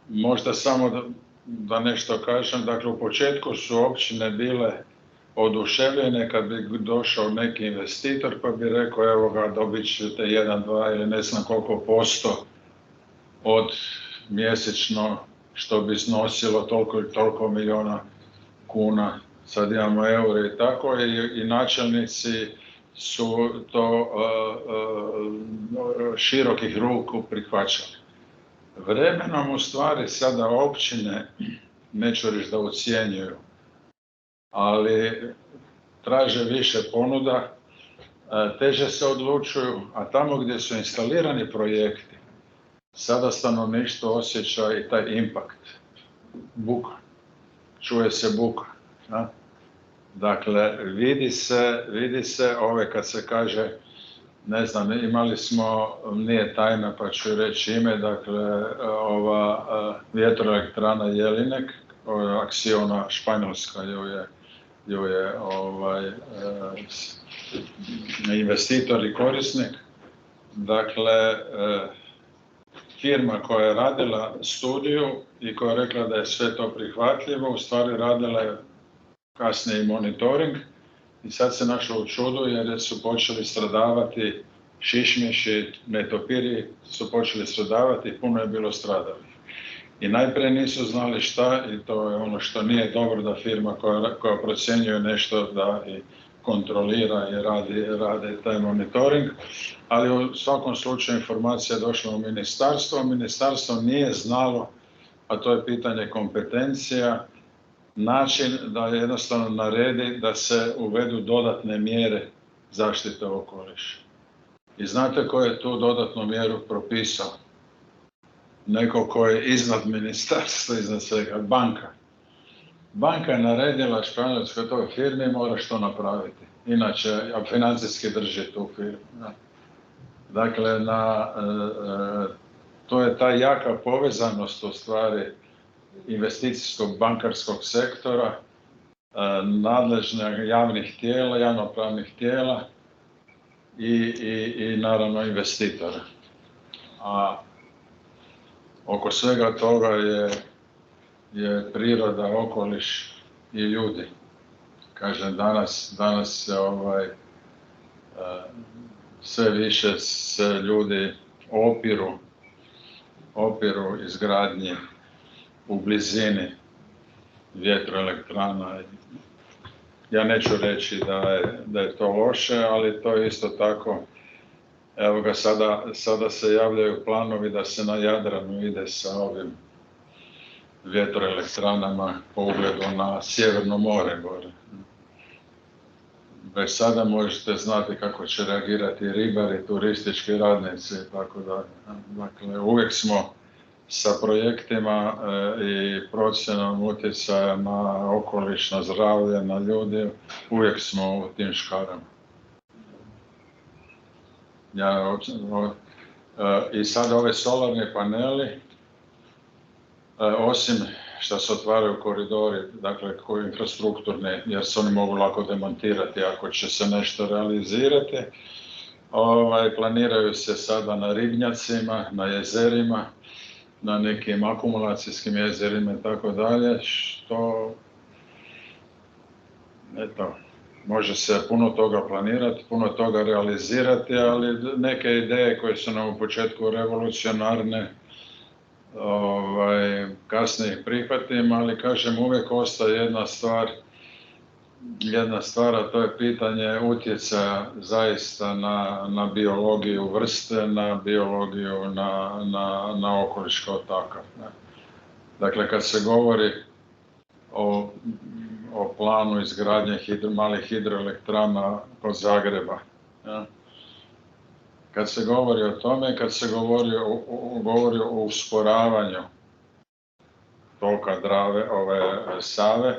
Možda samo da nešto kažem, dakle u početku su općine bile oduševljene kad bi došao neki investitor pa bi rekao evo ga dobit ćete 1, 2 ili ne znam koliko posto od mjesečno što bi iznosilo toliko i toliko milijuna kuna, sad imamo eure i tako i načelnici su to širokih ruku prihvaćali. Vremenom u stvari sada općine, neću reći da ucjenjuju, ali traže više ponuda, teže se odlučuju, a tamo gdje su instalirani projekti, sada stanovništvo osjeća i taj impakt, buka, čuje se buka. Da? Dakle, vidi se kad se kaže, ne znam, imali smo, nije tajna pa ću reći ime, dakle, ova vjetroelektrana Jelinek, Aksiona Španjolska ju je investitor i korisnik. Dakle, firma koja je radila studiju i koja je rekla da je sve to prihvatljivo, u stvari radila je kasnije i monitoring i sad se našlo u čudu jer su počeli stradavati šišmiši, netopiri su počeli stradavati i puno je bilo stradalih. I najprije nisu znali šta i to je ono što nije dobro da firma koja procjenjuje nešto da i kontrolira i radi taj monitoring, ali u svakom slučaju informacija je došla u ministarstvo. Ministarstvo nije znalo, a to je pitanje kompetencija, način da jednostavno naredi da se uvedu dodatne mjere zaštite okoliša. I znate ko je tu dodatnu mjeru propisao? Neko ko je iznad ministarstva, iznad svega, banka. Banka je naredila španjolskoj toj firmi mora što napraviti. Inače, financijski drži tu firmu. Dakle, to je ta jaka povezanost u stvari investicijskog bankarskog sektora, nadležnih javnih tijela, javnopravnih tijela i naravno investitora. A oko svega toga je priroda, okoliš i ljudi. Kažem, danas se sve više se ljudi opiru izgradnji u blizini vjetroelektrana. Ja neću reći da je to loše, ali to je isto tako. Evo ga, sada se javljaju planovi da se na Jadranu ide sa ovim vjetroelektranama po ugledu na Sjeverno more gore. Već sada možete znati kako će reagirati ribari, turistički radnici i tako dalje. Dakle, uvijek smo sa projektima i procjenom utjecaja na okoliš, na zdravlje, na ljudi, uvijek smo u tim škarama. I sad ove solarni paneli, osim što se otvaraju koridori, dakle koji infrastrukturni, jer se oni mogu lako demontirati ako će se nešto realizirati, planiraju se sada na ribnjacima, na jezerima, na nekim akumulacijskim jezerima i tako dalje, što eto, može se puno toga planirati, puno toga realizirati, ali neke ideje koje su nam u početku revolucionarne, kasnije ih prihvatim, ali kažem uvijek ostaje jedna stvar, a to je pitanje utjecaja zaista na biologiju vrste, na biologiju, na okoliš kao takav. Dakle, kad se govori o planu izgradnje malih hidroelektrana kod Zagreba, kad se govori o tome, kad se govori o usporavanju toka Drave, Save,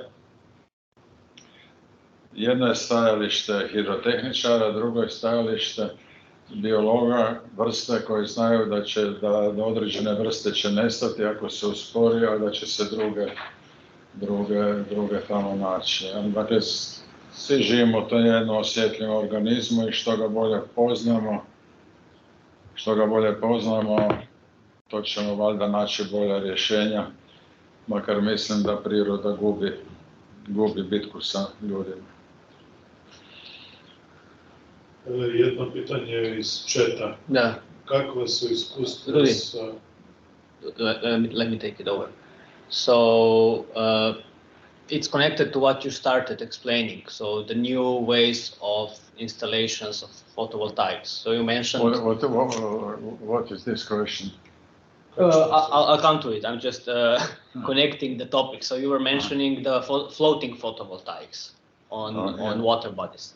jedno je stajalište hidrotehničara, drugo je stajalište biologa, vrste koji znaju da određene vrste će nestati ako se uspori, a da će se druge tamo naći. Dakle, svi živimo u tom jednom osjetljivom organizmu i što ga bolje poznamo, to ćemo valjda naći bolja rješenja, makar mislim da priroda gubi bitku sa ljudima. Jedno pitanje iz četa. Da. Kakva su iskustva sa... Let me take it over. So, it's connected to what you started explaining, so the new ways of installations of photovoltaics. So you mentioned... What is this question? I'll come to it. I'm just connecting the topic. So you were mentioning the floating photovoltaics on water bodies.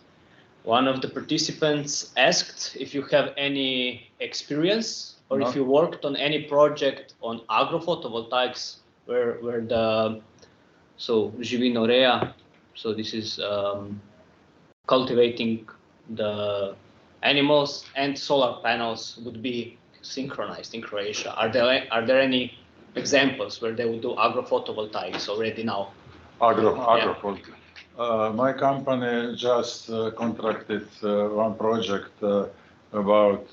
One of the participants asked if you have any experience or if you worked on any project on agrophotovoltaics where the živinorea, so this is cultivating the animals, and solar panels would be synchronized in Croatia. Are there any examples where they would do agrophotovoltaics already now? Agrophotovoltaics. My company just contracted one project about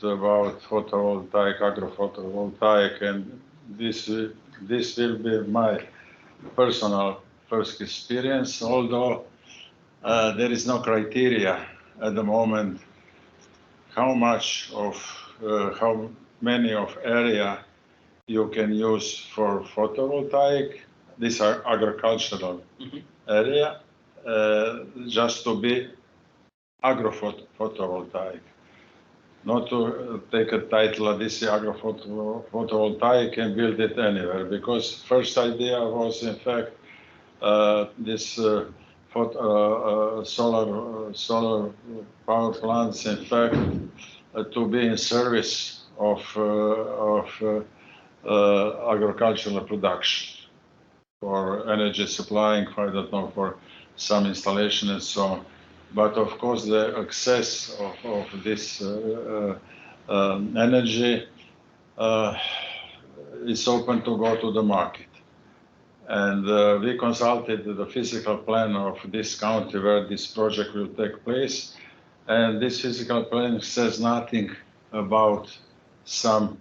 photovoltaic, agrophotovoltaic, and this will be my personal first experience, although there is no criteria at the moment how many of area you can use for photovoltaic. These are agricultural area, just to be agrophotovoltaic. Not to take a title, this is agrophotovoltaic and build it anywhere, because first idea was in fact this solar power plants, in fact, to be in service of agricultural production, for energy supplying, I don't know, for some installation and so on. But of course, the access of this energy is open to go to the market. And we consulted the physical plan of this county where this project will take place. And this physical plan says nothing about some,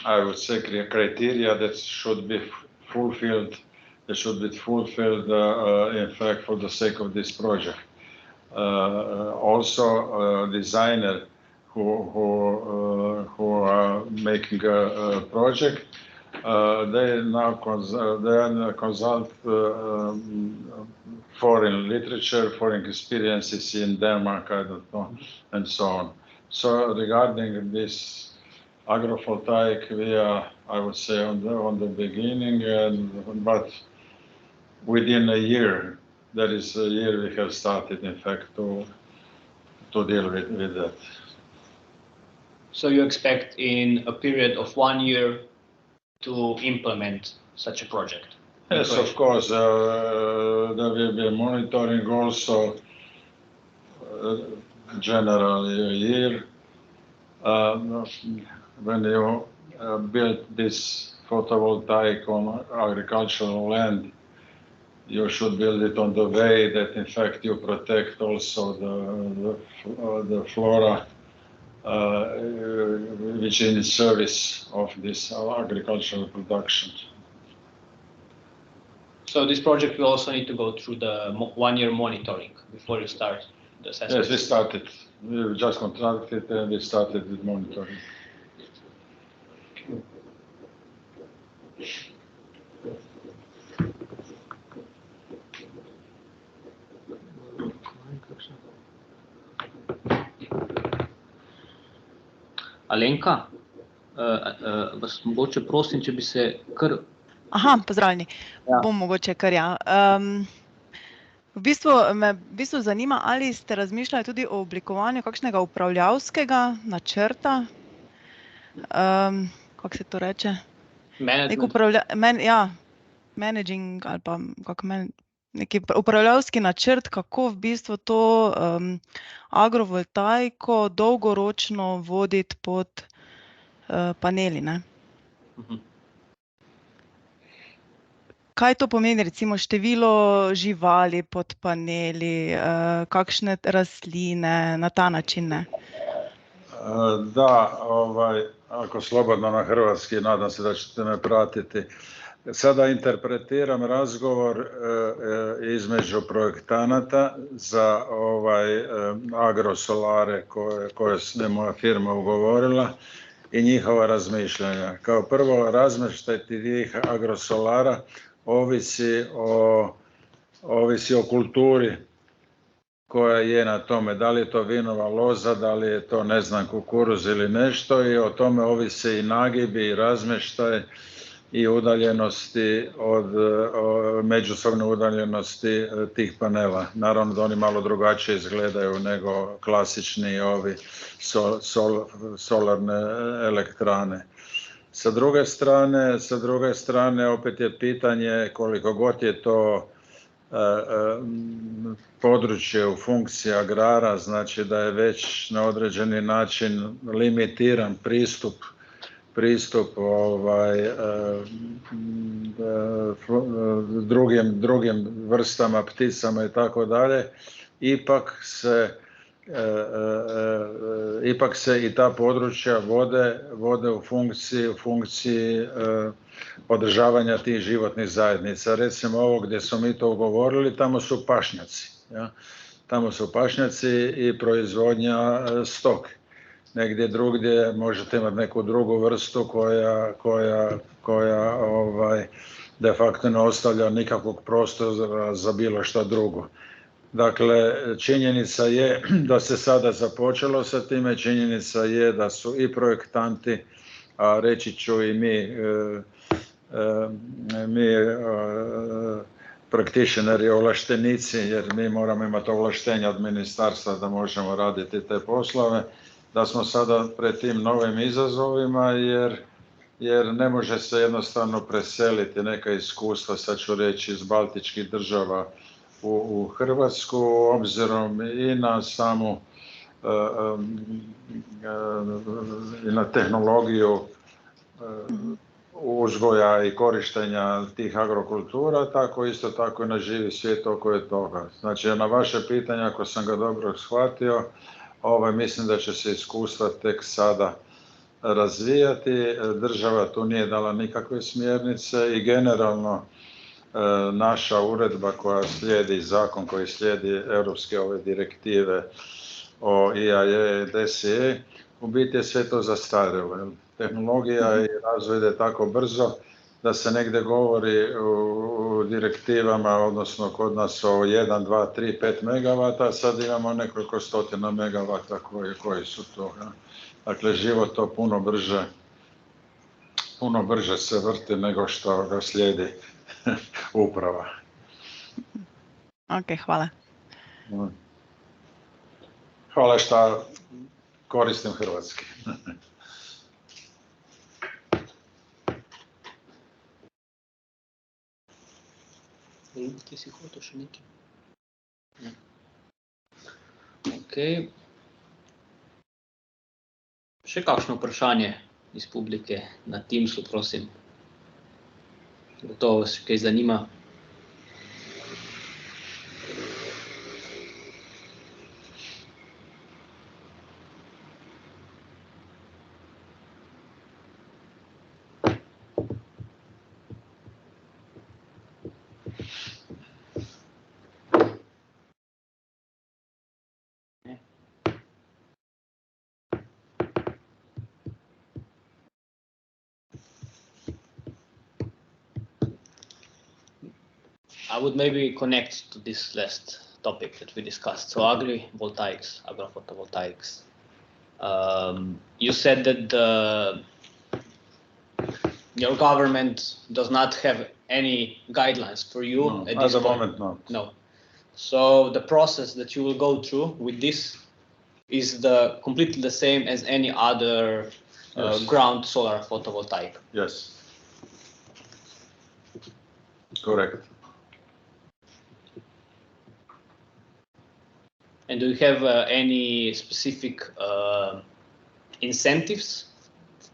I would say, criteria that should be fulfilled. In fact, for the sake of this project. Also, a designer who are making a project, they now consult foreign literature, foreign experiences in Denmark, I don't know, and so on. So regarding this agrophotovoltaic, we are I would say, on the beginning, but within a year, that is a year we have started, in fact, to deal with that. So you expect in a period of 1 year to implement such a project? Yes, of course. There will be monitoring also, generally a year. When you build this photovoltaic on agricultural land, you should build it on the way that, in fact, you protect also the flora which is in service of this agricultural production. So this project will also need to go through the 1 year monitoring before you start the assessment? Yes, we started. We just contracted and we started with monitoring. Alenka, vas mogoče prosim, če bi se kar... Aha, pozdravljeni. Ja. Bom mogoče kar ja. V bistvu zanima, ali ste razmišljali tudi o oblikovanju kakšnega upravljavskega načrta, kako se to reče? Managing ali pa neki upravljavski načrt, kako v bistvu to agrovoltaiko dolgoročno voditi pod paneli, ne? Kaj to pomeni, recimo število živali pod paneli, kakšne rastline, na ta način, ne? Da, ako slobodno na hrvatski, nadam se da ćete me pratiti. Sada interpretiram razgovor između projektanata za agrosolare koje je moja firma ugovorila i njihova razmišljanja. Kao prvo, razmještaj tih agrosolara ovisi o kulturi koja je na tome, da li je to vinova loza, da li je to, ne znam, kukuruz ili nešto, i o tome ovise i nagibi i razmještaj i udaljenosti međusobne udaljenosti tih panela. Naravno da oni malo drugačije izgledaju nego klasični solarne elektrane. Sa druge strane opet je pitanje koliko god je to područje u funkciji agrara, znači da je već na određeni način limitiran pristup drugim vrstama, pticama i tako dalje, ipak se i ta područja vode u funkciji održavanja tih životnih zajednica. Recimo ovo gdje smo mi to ugovorili, tamo su pašnjaci. Ja? Tamo su pašnjaci i proizvodnja stoke. Negdje drugdje možete imati neku drugu vrstu koja de facto ne ostavlja nikakvog prostora za bilo što drugo. Dakle, činjenica je da se sada započelo sa time, činjenica je da su i projektanti, a reći ću i mi practitioneri, ovlaštenici, jer mi moramo imati ovlaštenja od ministarstva da možemo raditi te poslove, da smo sada pred tim novim izazovima, jer ne može se jednostavno preseliti neka iskustva, sad ću reći, iz baltičkih država u Hrvatsku, obzirom i na samu i na tehnologiju uzgoja i korištenja tih agrokultura, isto tako i na živi svijet oko toga. Znači, na vaše pitanje, ako sam ga dobro shvatio, mislim da će se iskustva tek sada razvijati. Država tu nije dala nikakve smjernice i generalno naša uredba koja slijedi, zakon koji slijedi europske direktive o EIA AA, u biti je sve to zastarjelo. Tehnologija i razvoj ide tako brzo da se negdje govori u direktivama, odnosno kod nas o 1, 2, 3, 5 megavata, sad imamo nekoliko stotina megavata koji su to. Ja. Dakle, život to puno brže puno brže se vrti nego što ga slijedi uprava. Ok, hvala. Hvala što koristim hrvatski. Ti si hotel še nekaj? Ok. Še kakšno vprašanje iz publike na Teamsu, prosim? Gotovo se kaj zanima. I would maybe connect to this last topic that we discussed. So agrivoltaics, agrophotovoltaics. You said that your government does not have any guidelines for you No, at this the point. moment not. No. So the process that you will go through with this is completely the same as any other Yes. ground solar photovoltaic. Yes. Correct. And do you have any specific incentives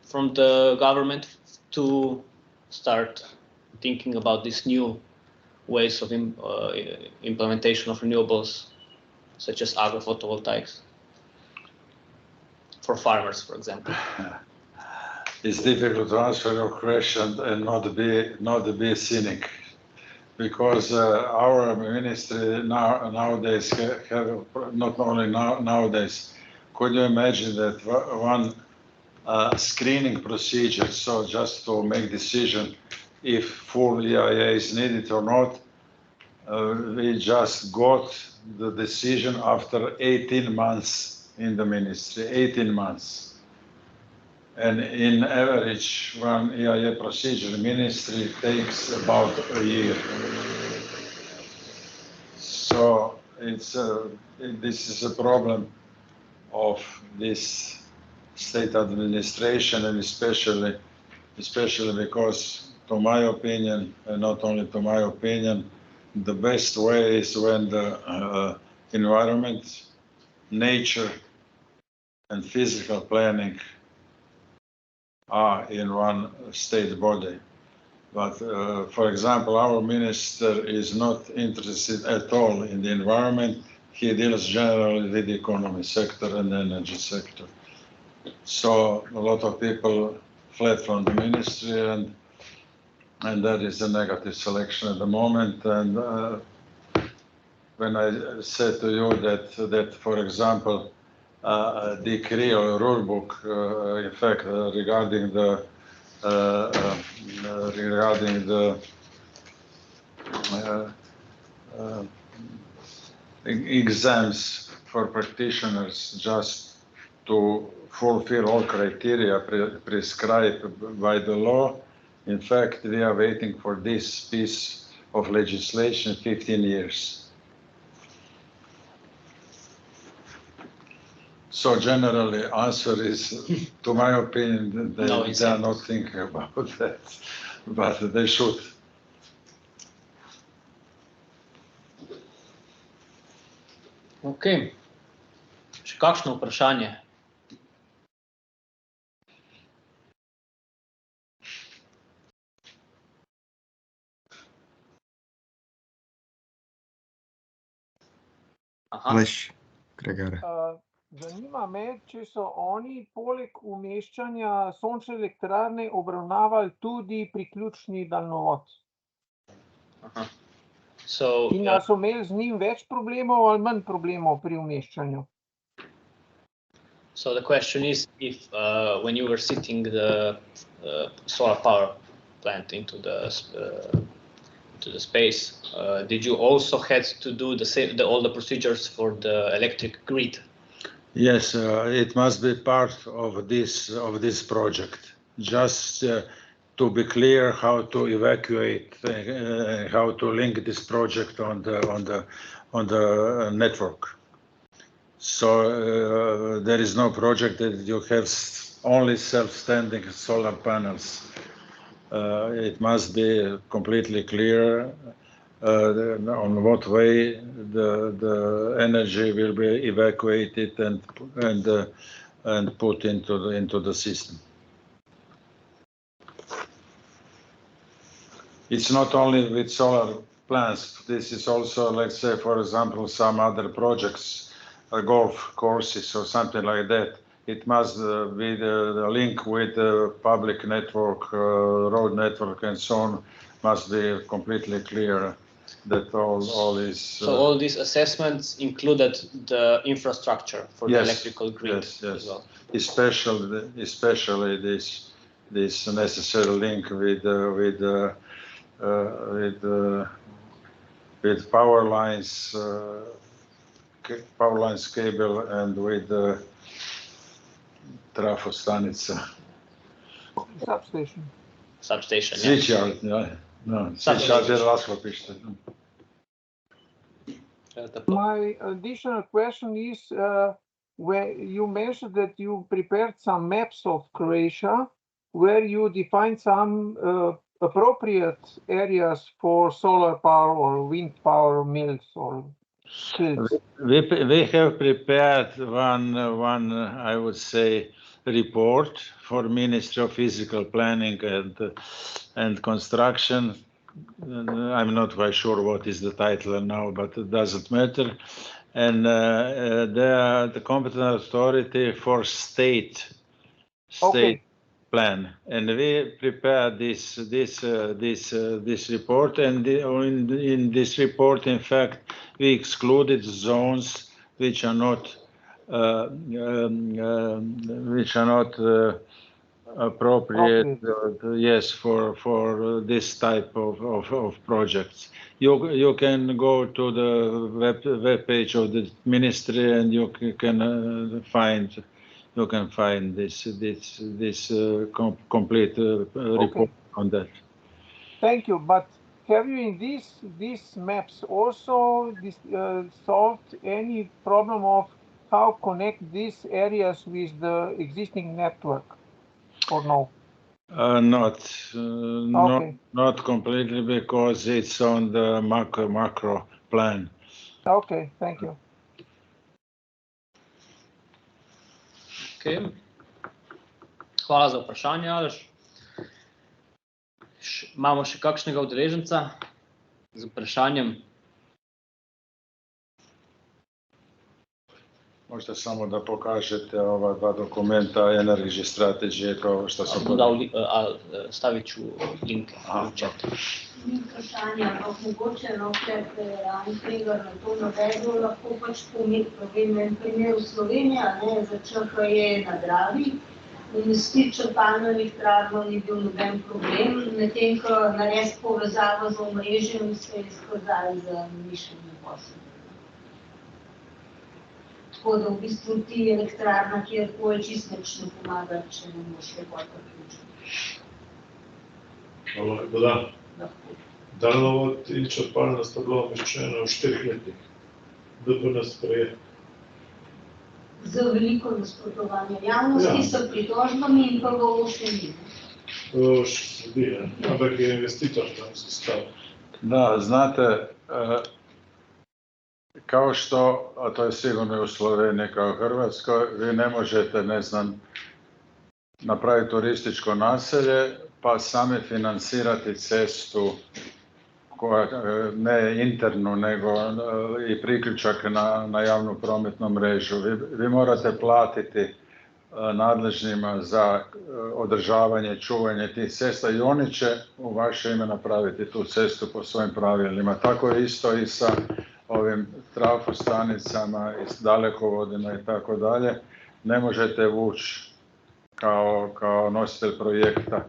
from the government to start thinking about these new ways of implementation of renewables, such as agrophotovoltaics, for farmers, for example? It's difficult to answer your question and not be cynic, because our ministry nowadays have not only nowadays. Could you imagine that one screening procedure, so just to make decision if full EIA is needed or not, we just got the decision after 18 months in the ministry, 18 months. And in average, one EIA procedure ministry takes about a year. So this is a problem of this state administration, and especially because, to my opinion, and not only to my opinion, the best way is when the environment, nature, and physical planning are in one state body. But for example, our minister is not interested at all in the environment. He deals generally with the economy sector and the energy sector. So a lot of people fled from the ministry, and that is a negative selection at the moment. And when I said to you that for example, decree or rule book, in fact, regarding the exams for practitioners, just to fulfill all criteria prescribed by the law. In fact, we are waiting for this piece of legislation 15 years. So generally, answer is, to my opinion, they are not thinking about that, but they should. Ok. Še kakšno vprašanje? Zanima me, če so oni poleg umeščanja sončne elektrarne obravnavali tudi priključni daljnovod. In da so imeli z njim več problemov ali manj problemov pri umeščanju? So the question is if when you were sitting the solar power plant into the space, did you also had to do all the procedures for the electric grid? Yes, it must be part of this project. Just to be clear how to evacuate, how to link this project on the network. So there is no project that you have only self-standing solar panels. It must be completely clear on what way the energy will be evacuated and put into the system. It's not only with solar plants. This is also, let's say, for example, some other projects, golf courses or something like that. It must be the link with the public network, road network, and so on, must be completely clear that all is. So all these assessments included the infrastructure for the electrical grid. Yes. As well. Especially this necessary link with power lines cable and with the trafostanica. Substation. Substation. Switchyard, yeah. No, switchyard je razklopište. My additional question is, where you mentioned that you prepared some maps of Croatia, where you define some appropriate areas for solar power or wind power mills or fields. We have prepared one I would say report for Ministry of Physical Planning and Construction. I'm not quite sure what is the title now, but it doesn't matter. And they are the competent authority for state plan, and we prepared this report. And in this report, in fact, we excluded zones which are not appropriate. Yes, for this type of projects. You can go to the web page of the ministry, and you can find this complete report on that. Thank you. But have you in these maps also solved any problem of how connect these areas with the existing network, or no? Not completely, because it's on the macro plan. Okay, thank you. Okay. Hvala za vprašanje, Aleš. Imamo še kakšnega udeleženca z vprašanjem? Možda samo da pokažete ova dva dokumenta, Energy Strategy, to što sam stavit ću link u chat. Vprašanje, ampak mogoče tega na to navedel, lahko pač povem en primer v Sloveniji, za ČHE na Dravi. Umestiti črpalno elektrarno ni bil noben problem, medtem ko narediti povezavo z omrežjem se je izkazalo za mišljenje posel. Tako da v bistvu ti elektrarna, kjerkoli čisto nič ne pomaga, če ne boš lepota vključiti. Daljnovod in črpalna sta bila umeščena v 4 letih. DPN sprejet. Z veliko nasprotovanja javnosti, s pritožbami in pa v ošljeni. Sledi, ampak je investitor tam zastavil. Da, znate, kao što, a to je sigurno i u Sloveniji kao u Hrvatskoj, vi ne možete, ne znam, napraviti turističko naselje pa sami financirati cestu, koja ne internu, nego i priključak na javnu prometnu mrežu. Vi morate platiti nadležnima za održavanje, čuvanje tih cesta i oni će u vaše ime napraviti tu cestu po svojim pravilima. Tako je isto i sa ovim trafostanicama i dalekovodima i tako dalje. Ne možete vući kao nositelj projekta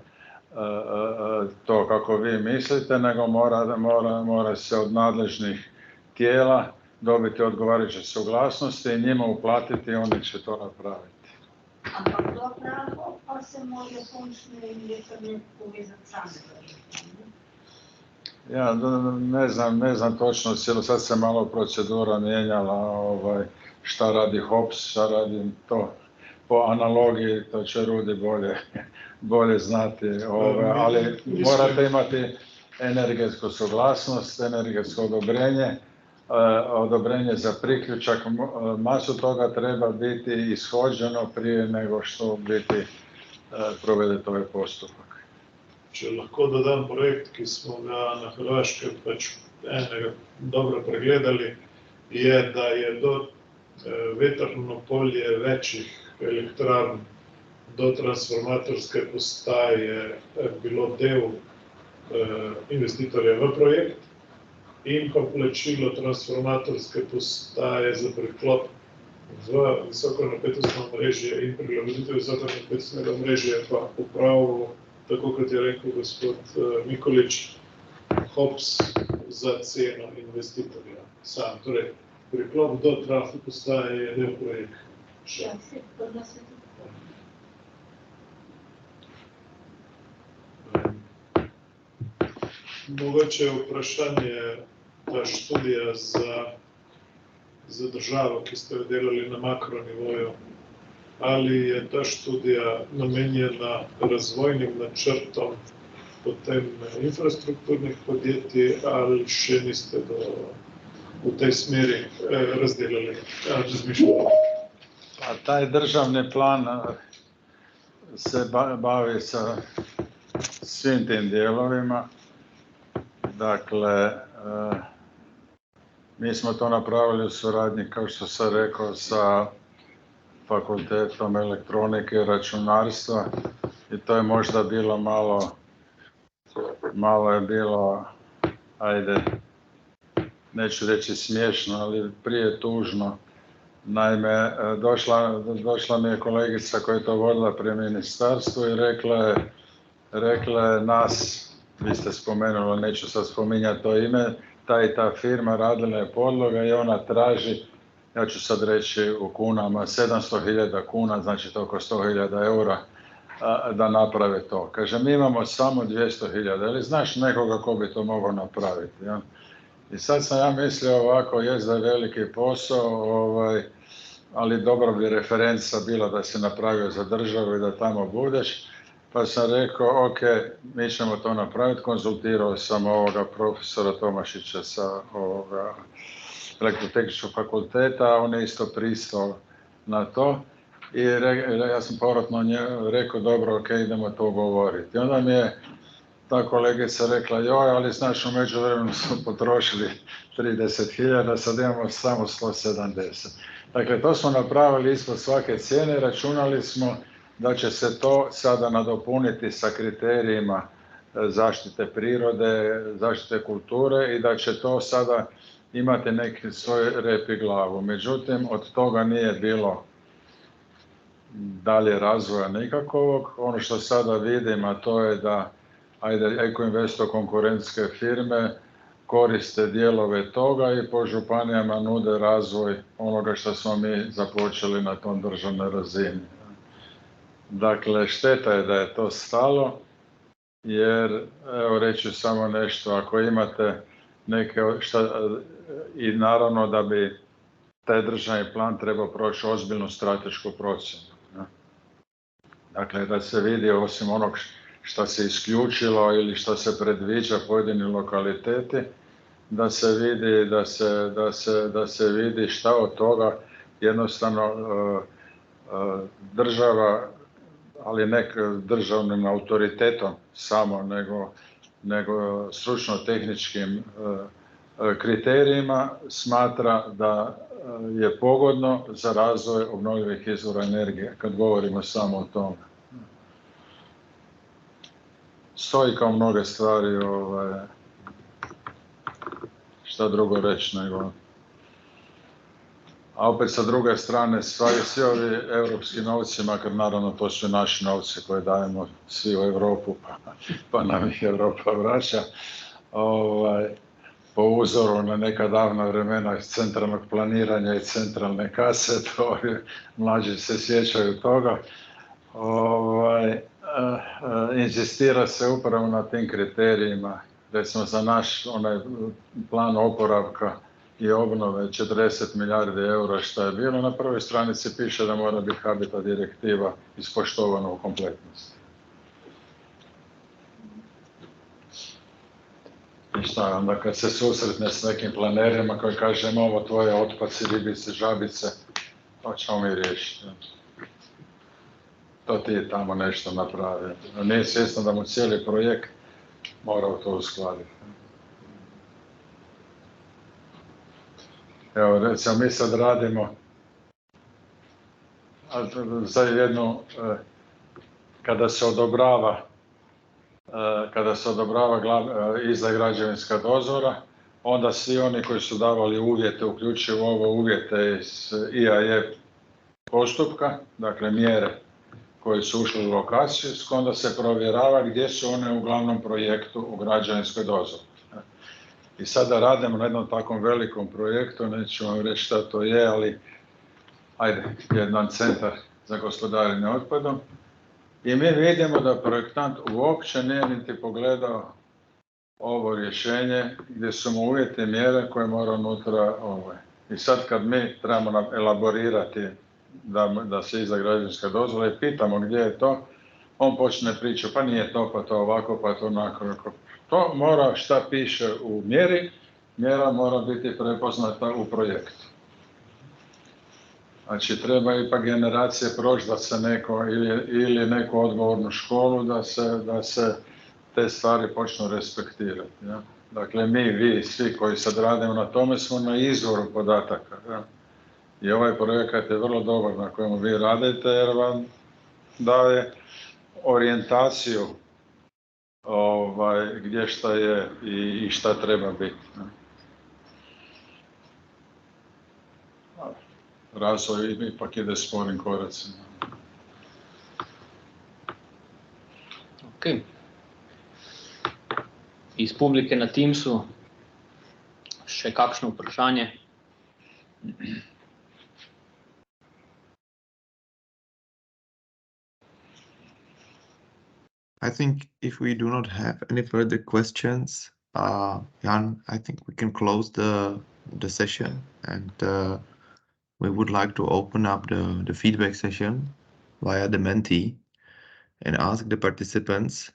to kako vi mislite, nego mora se od nadležnih tijela dobiti odgovarajuće suglasnosti i njima uplatiti, oni će to napraviti. Ampak do pravo pa se može sončne in vetrne povezati same. Ja ne znam točno, sad se malo procedura mijenjala, šta radi HOPS, šta radi to. Po analogiji to će Rudi bolje znati, ali morate imati energetsku suglasnost, energetsko odobrenje za priključak, masu toga treba biti ishođeno prije nego što biti provedete ovaj postupak. Če lahko dodam projekt, ki smo ga na Hrvaškem pač enega dobro pregledali, je, da je do vetrno polje večjih elektrarn do transformatorske postaje bilo del investitorja v projekt in pa plačilo transformatorske postaje za preklop v visokonapetostno omrežje in prilagoditev visokonapetostnega omrežja pa upravo, tako kot je rekel gospod Mikulić, HOPS za ceno investitorja sam. Torej, priklop do trafo postaje je del projekta. Ja, se prvo se Mogoče vprašanje, ta študija za državo, ki ste jo delali na makronivoju, ali je ta študija namenjena razvojnim načrtom potem infrastrukturnih podjetij ali še niste v tej smeri razdelali, razmišljali? Taj državni plan se bavi sa svim tim dijelovima. Dakle, mi smo to napravili u suradnji, kao što sam rekao, sa Fakultetom elektronike i računarstva i to je možda bilo malo je bilo, ajde, neću reći smiješno, ali prije tužno. Naime, došla mi je kolegica koja je to vodila pri ministarstvu i rekla je nas, vi ste spomenuli, neću sad spominjati to ime, ta i ta firma radila je podloga i ona traži, ja ću sad reći u kunama, 700.000 kuna, znači to oko 100.000 eura, da naprave to. Kaže, mi imamo samo 200.000, ali znaš nekoga ko bi to mogao napraviti? Ja? I sad sam ja mislio ovako, jest da je veliki posao, ali dobro bi referenca bila da si napravio za državu i da tamo budeš. Pa sam rekao, ok, mi ćemo to napraviti, konzultirao sam profesora Tomašića sa Elektrotehničkog fakulteta, on je isto pristao na to i ja sam povratno rekao, dobro, ok, idemo to govoriti. I onda mi je ta kolegica rekla, joj, ali znaš, u međuvremenu smo potrošili 30.000, sad imamo samo 170. Dakle, to smo napravili ispod svake cijene, računali smo da će se to sada nadopuniti sa kriterijima zaštite prirode, zaštite kulture i da će to sada imati neki svoj rep i glavu. Međutim, od toga nije bilo dalje razvoja nikakvog. Ono što sada vidim, a to je da Eko-Investo konkurentske firme koriste dijelove toga i po županijama nude razvoj onoga što smo mi započeli na tom državnoj razini. Dakle, šteta je da je to stalo, jer, evo reći samo nešto, ako imate neke, i naravno da bi taj državni plan trebao proći ozbiljnu stratešku procjenu. Dakle, da se vidi osim onog što se isključilo ili što se predviđa pojedini lokaliteti, da se vidi šta od toga jednostavno država, ali ne državnim autoritetom samo, nego stručno-tehničkim kriterijima smatra da je pogodno za razvoj obnovljivih izvora energije, kad govorimo samo o tome. Stoji kao mnoge stvari, šta drugo reći nego. A opet sa druge strane, svi ovi europski novci, makar naravno to su naši novci koje dajemo svi u Europu, pa nam ih Europa vraća, po uzoru na neka davna vremena iz centralnog planiranja i centralne kase, to mlađi se sjećaju toga. Inzistira se upravo na tim kriterijima. Recimo za naš onaj plan oporavka i obnove 40 milijardi eura što je bilo, na prvoj stranici piše da mora biti Habitat direktiva ispoštovana u kompletnosti. I šta, onda kad se susretne s nekim planerima koji kaže ovo tvoje otpaci, ribice, žabice, to ćemo mi riješiti. To ti je tamo nešto napravio. Nije svjesno da mu cijeli projekt mora to uskladiti. Evo, recimo, mi sad radimo za jednu, kada se odobrava izdaja građevinska dozvola, onda svi oni koji su davali uvjete, uključivo ovo uvjete iz EIA postupka, dakle mjere koji su ušli u lokaciju, onda se provjerava gdje su one u glavnom projektu u građevinskoj dozvoli. I sada radimo na jednom takvom velikom projektu, neću vam reći šta to je, ali ajde, jedan centar za gospodarenje otpadom. I mi vidimo da projektant uopće nije niti pogledao ovo rješenje gdje su mu uvjeti mjere koje mora unutra. I sad kad mi trebamo elaborirati da se izda građevinska dozvola i pitamo gdje je to, on počne priču, pa nije to, pa to ovako, pa to onako. To mora, šta piše u mjeri, mjera mora biti prepoznata u projektu. Znači, treba ipak generacije proći da se neko, ili neku odgovornu školu, da se te stvari počnu respektirati. Ja? Dakle, mi, vi, svi koji sad radimo na tome smo na izvoru podataka. Ja? I ovaj projekat je vrlo dobar na kojemu vi radite jer vam daje orijentaciju gdje šta je i šta treba biti. Razvoj ipak ide sporim koracima. Ok. Iz publike na Teamsu še kakšno vprašanje? I think if we do not have any further questions, Jan, I think we can close the session, and we would like to open up the feedback session via the Menti and ask the participants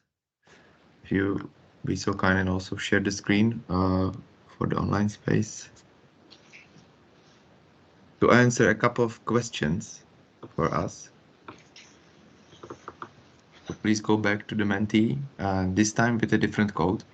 if you be so kind and also share the screen for the online space to answer a couple of questions for us. So please go back to the Menti, this time with a different code.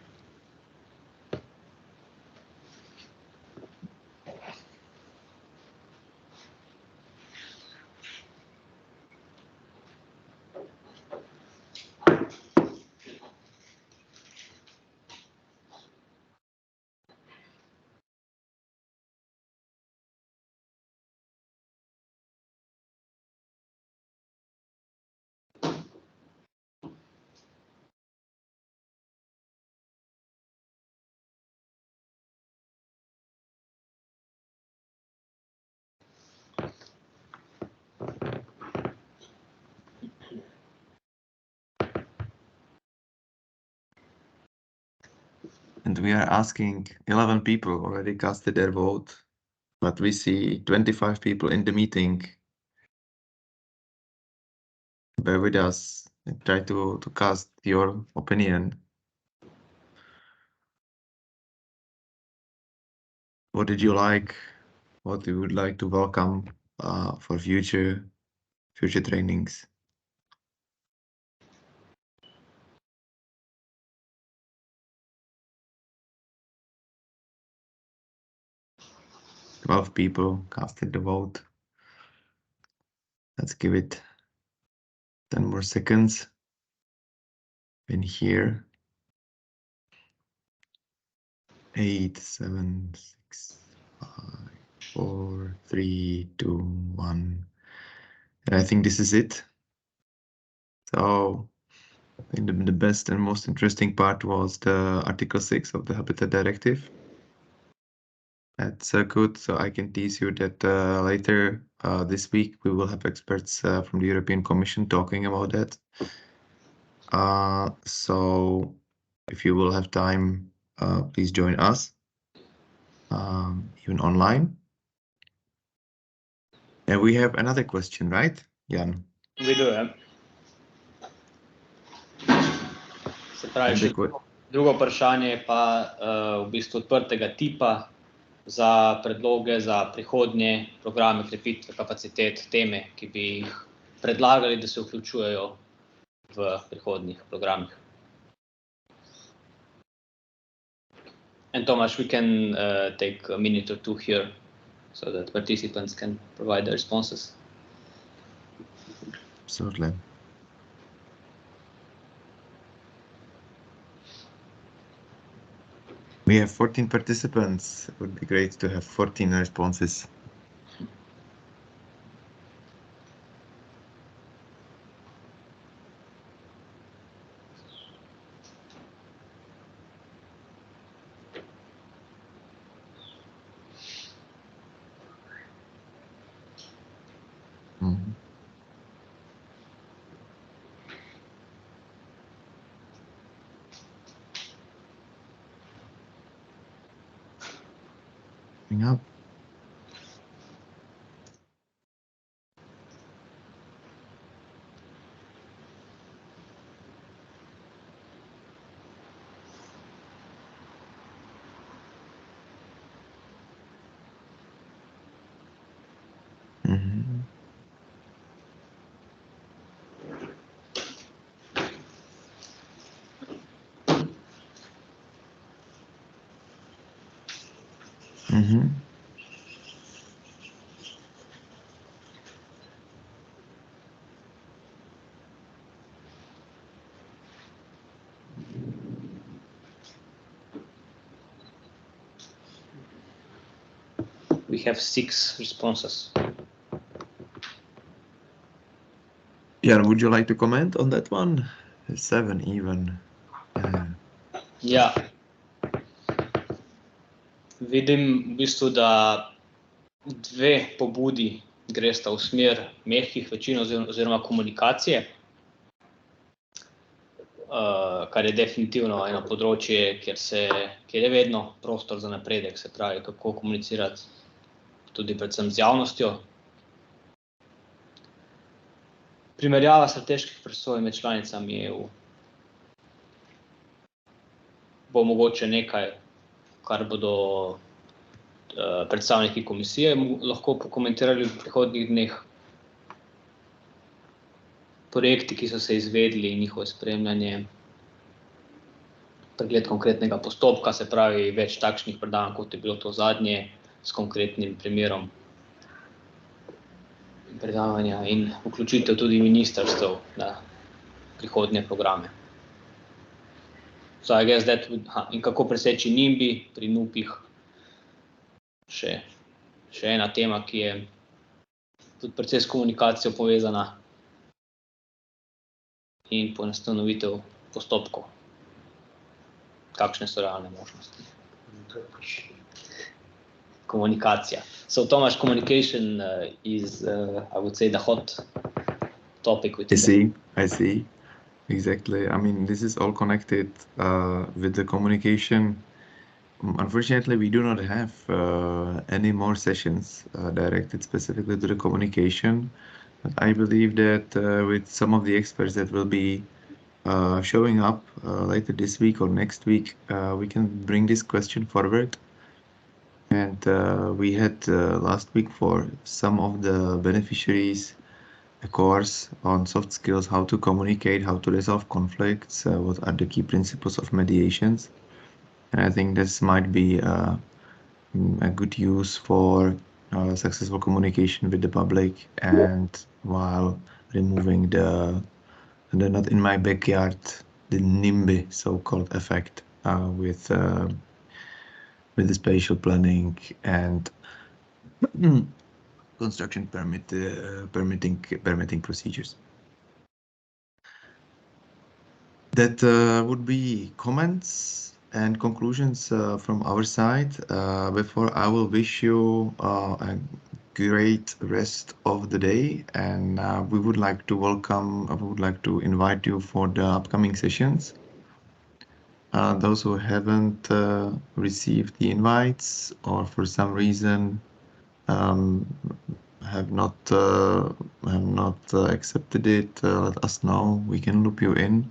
And we are asking 11 people already casted their vote, but we see 25 people in the meeting. Bear with us and try to cast your opinion. What did you like? What you would like to welcome for future trainings? Twelve people casted the vote. Let's give it 10 more seconds. In here, 8, 7, 6, 5, 4, 3, 2, 1. And I think this is it. So I think the best and most interesting part was the Article 6 of the Habitat Directive. at Circuit, so I can tease you that later this week we will have experts from the European Commission talking about that. So if you will have time, please join us, even online. And we have another question, right, Jan? We do, ja. Se pravi, še drugo vprašanje je pa v bistvu odprtega tipa za predloge za prihodnje programe krepitve kapacitet, teme, ki bi jih predlagali, da se vključujejo v prihodnjih programih. And Tomasz, we can take a minute or two here so that participants can provide their responses. Absolutely. We have 14 participants. It would be great to have 14 responses. Up. We have 6 responses. Jan, would you like to comment on that one? 7 even. Ja. Vidim v bistvu, da 2 pobudi gresta v smer mehkih večin oziroma komunikacije, kar je definitivno eno področje, kjer je vedno prostor za napredek, se pravi, kako komunicirati tudi predvsem z javnostjo. Primerjava strateških presoj med članicami EU bo mogoče nekaj, kar bodo predstavniki komisije lahko pokomentirali v prihodnjih dneh. Projekti, ki so se izvedli in njihove spremljanje, pregled konkretnega postopka, se pravi več takšnih predavanj, kot je bilo to zadnje, s konkretnim primerom predavanja in vključitev tudi ministrstev na prihodnje programe. So I guess that would, in kako preseči NIMBY pri NUP-ih, še ena tema, ki je tudi precej s komunikacijo povezana, in poenostavitev postopkov. Kakšne so realne možnosti? Komunikacija. So Tomasz, communication is, I would say, the hot topic with I see. Exactly. I mean, this is all connected with the communication. Unfortunately, we do not have any more sessions directed specifically to the communication. But I believe that with some of the experts that will be showing up later this week or next week, we can bring this question forward. And we had last week for some of the beneficiaries a course on soft skills, how to communicate, how to resolve conflicts, what are the key principles of mediations. And I think this might be a good use for successful communication with the public, and while removing the not in my backyard, the NIMBY so-called effect with the spatial planning and construction permitting procedures. That would be comments and conclusions from our side. Before I will wish you a great rest of the day, and we would like to invite you for the upcoming sessions. Those who haven't received the invites or for some reason have not accepted it, let us know. We can loop you in.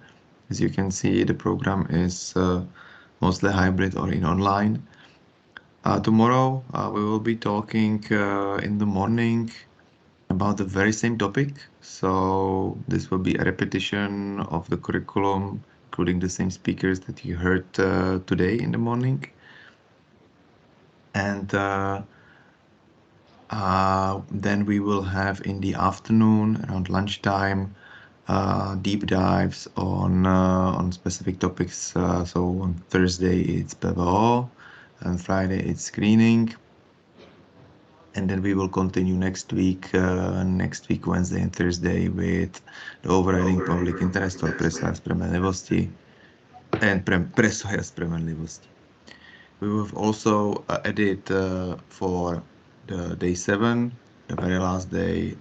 As you can see, the program is mostly hybrid or in online. Tomorrow we will be talking in the morning about the very same topic. So this will be a repetition of the curriculum, including the same speakers that you heard today in the morning. And then we will have in the afternoon, around lunchtime, deep dives on specific topics. So on Thursday it's PVO, and Friday it's screening. And then we will continue next week Wednesday and Thursday with the overriding public interest or presah spravedlivosti and presah spravedlivosti. We will also added for the day 7, the very last day,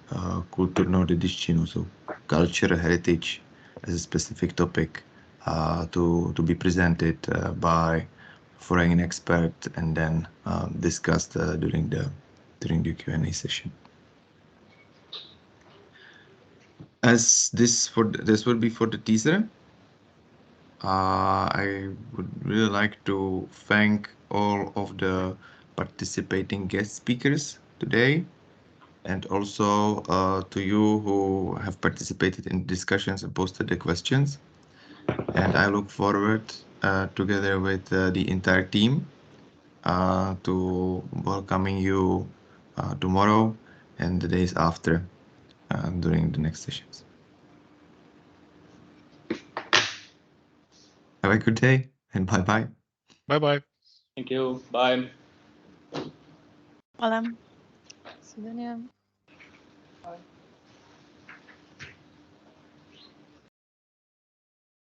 kulturnou dediččinu, so culture heritage as a specific topic to be presented by foreign expert and then discussed during the Q&A session. As this will be for the teaser, I would really like to thank all of the participating guest speakers today, and also to you who have participated in discussions and posted the questions. And I look forward together with the entire team to welcoming you tomorrow and the days after during the next sessions. Have a good day and bye-bye. Bye-bye. Thank you. Bye. Hvala. Svidenja. Bye.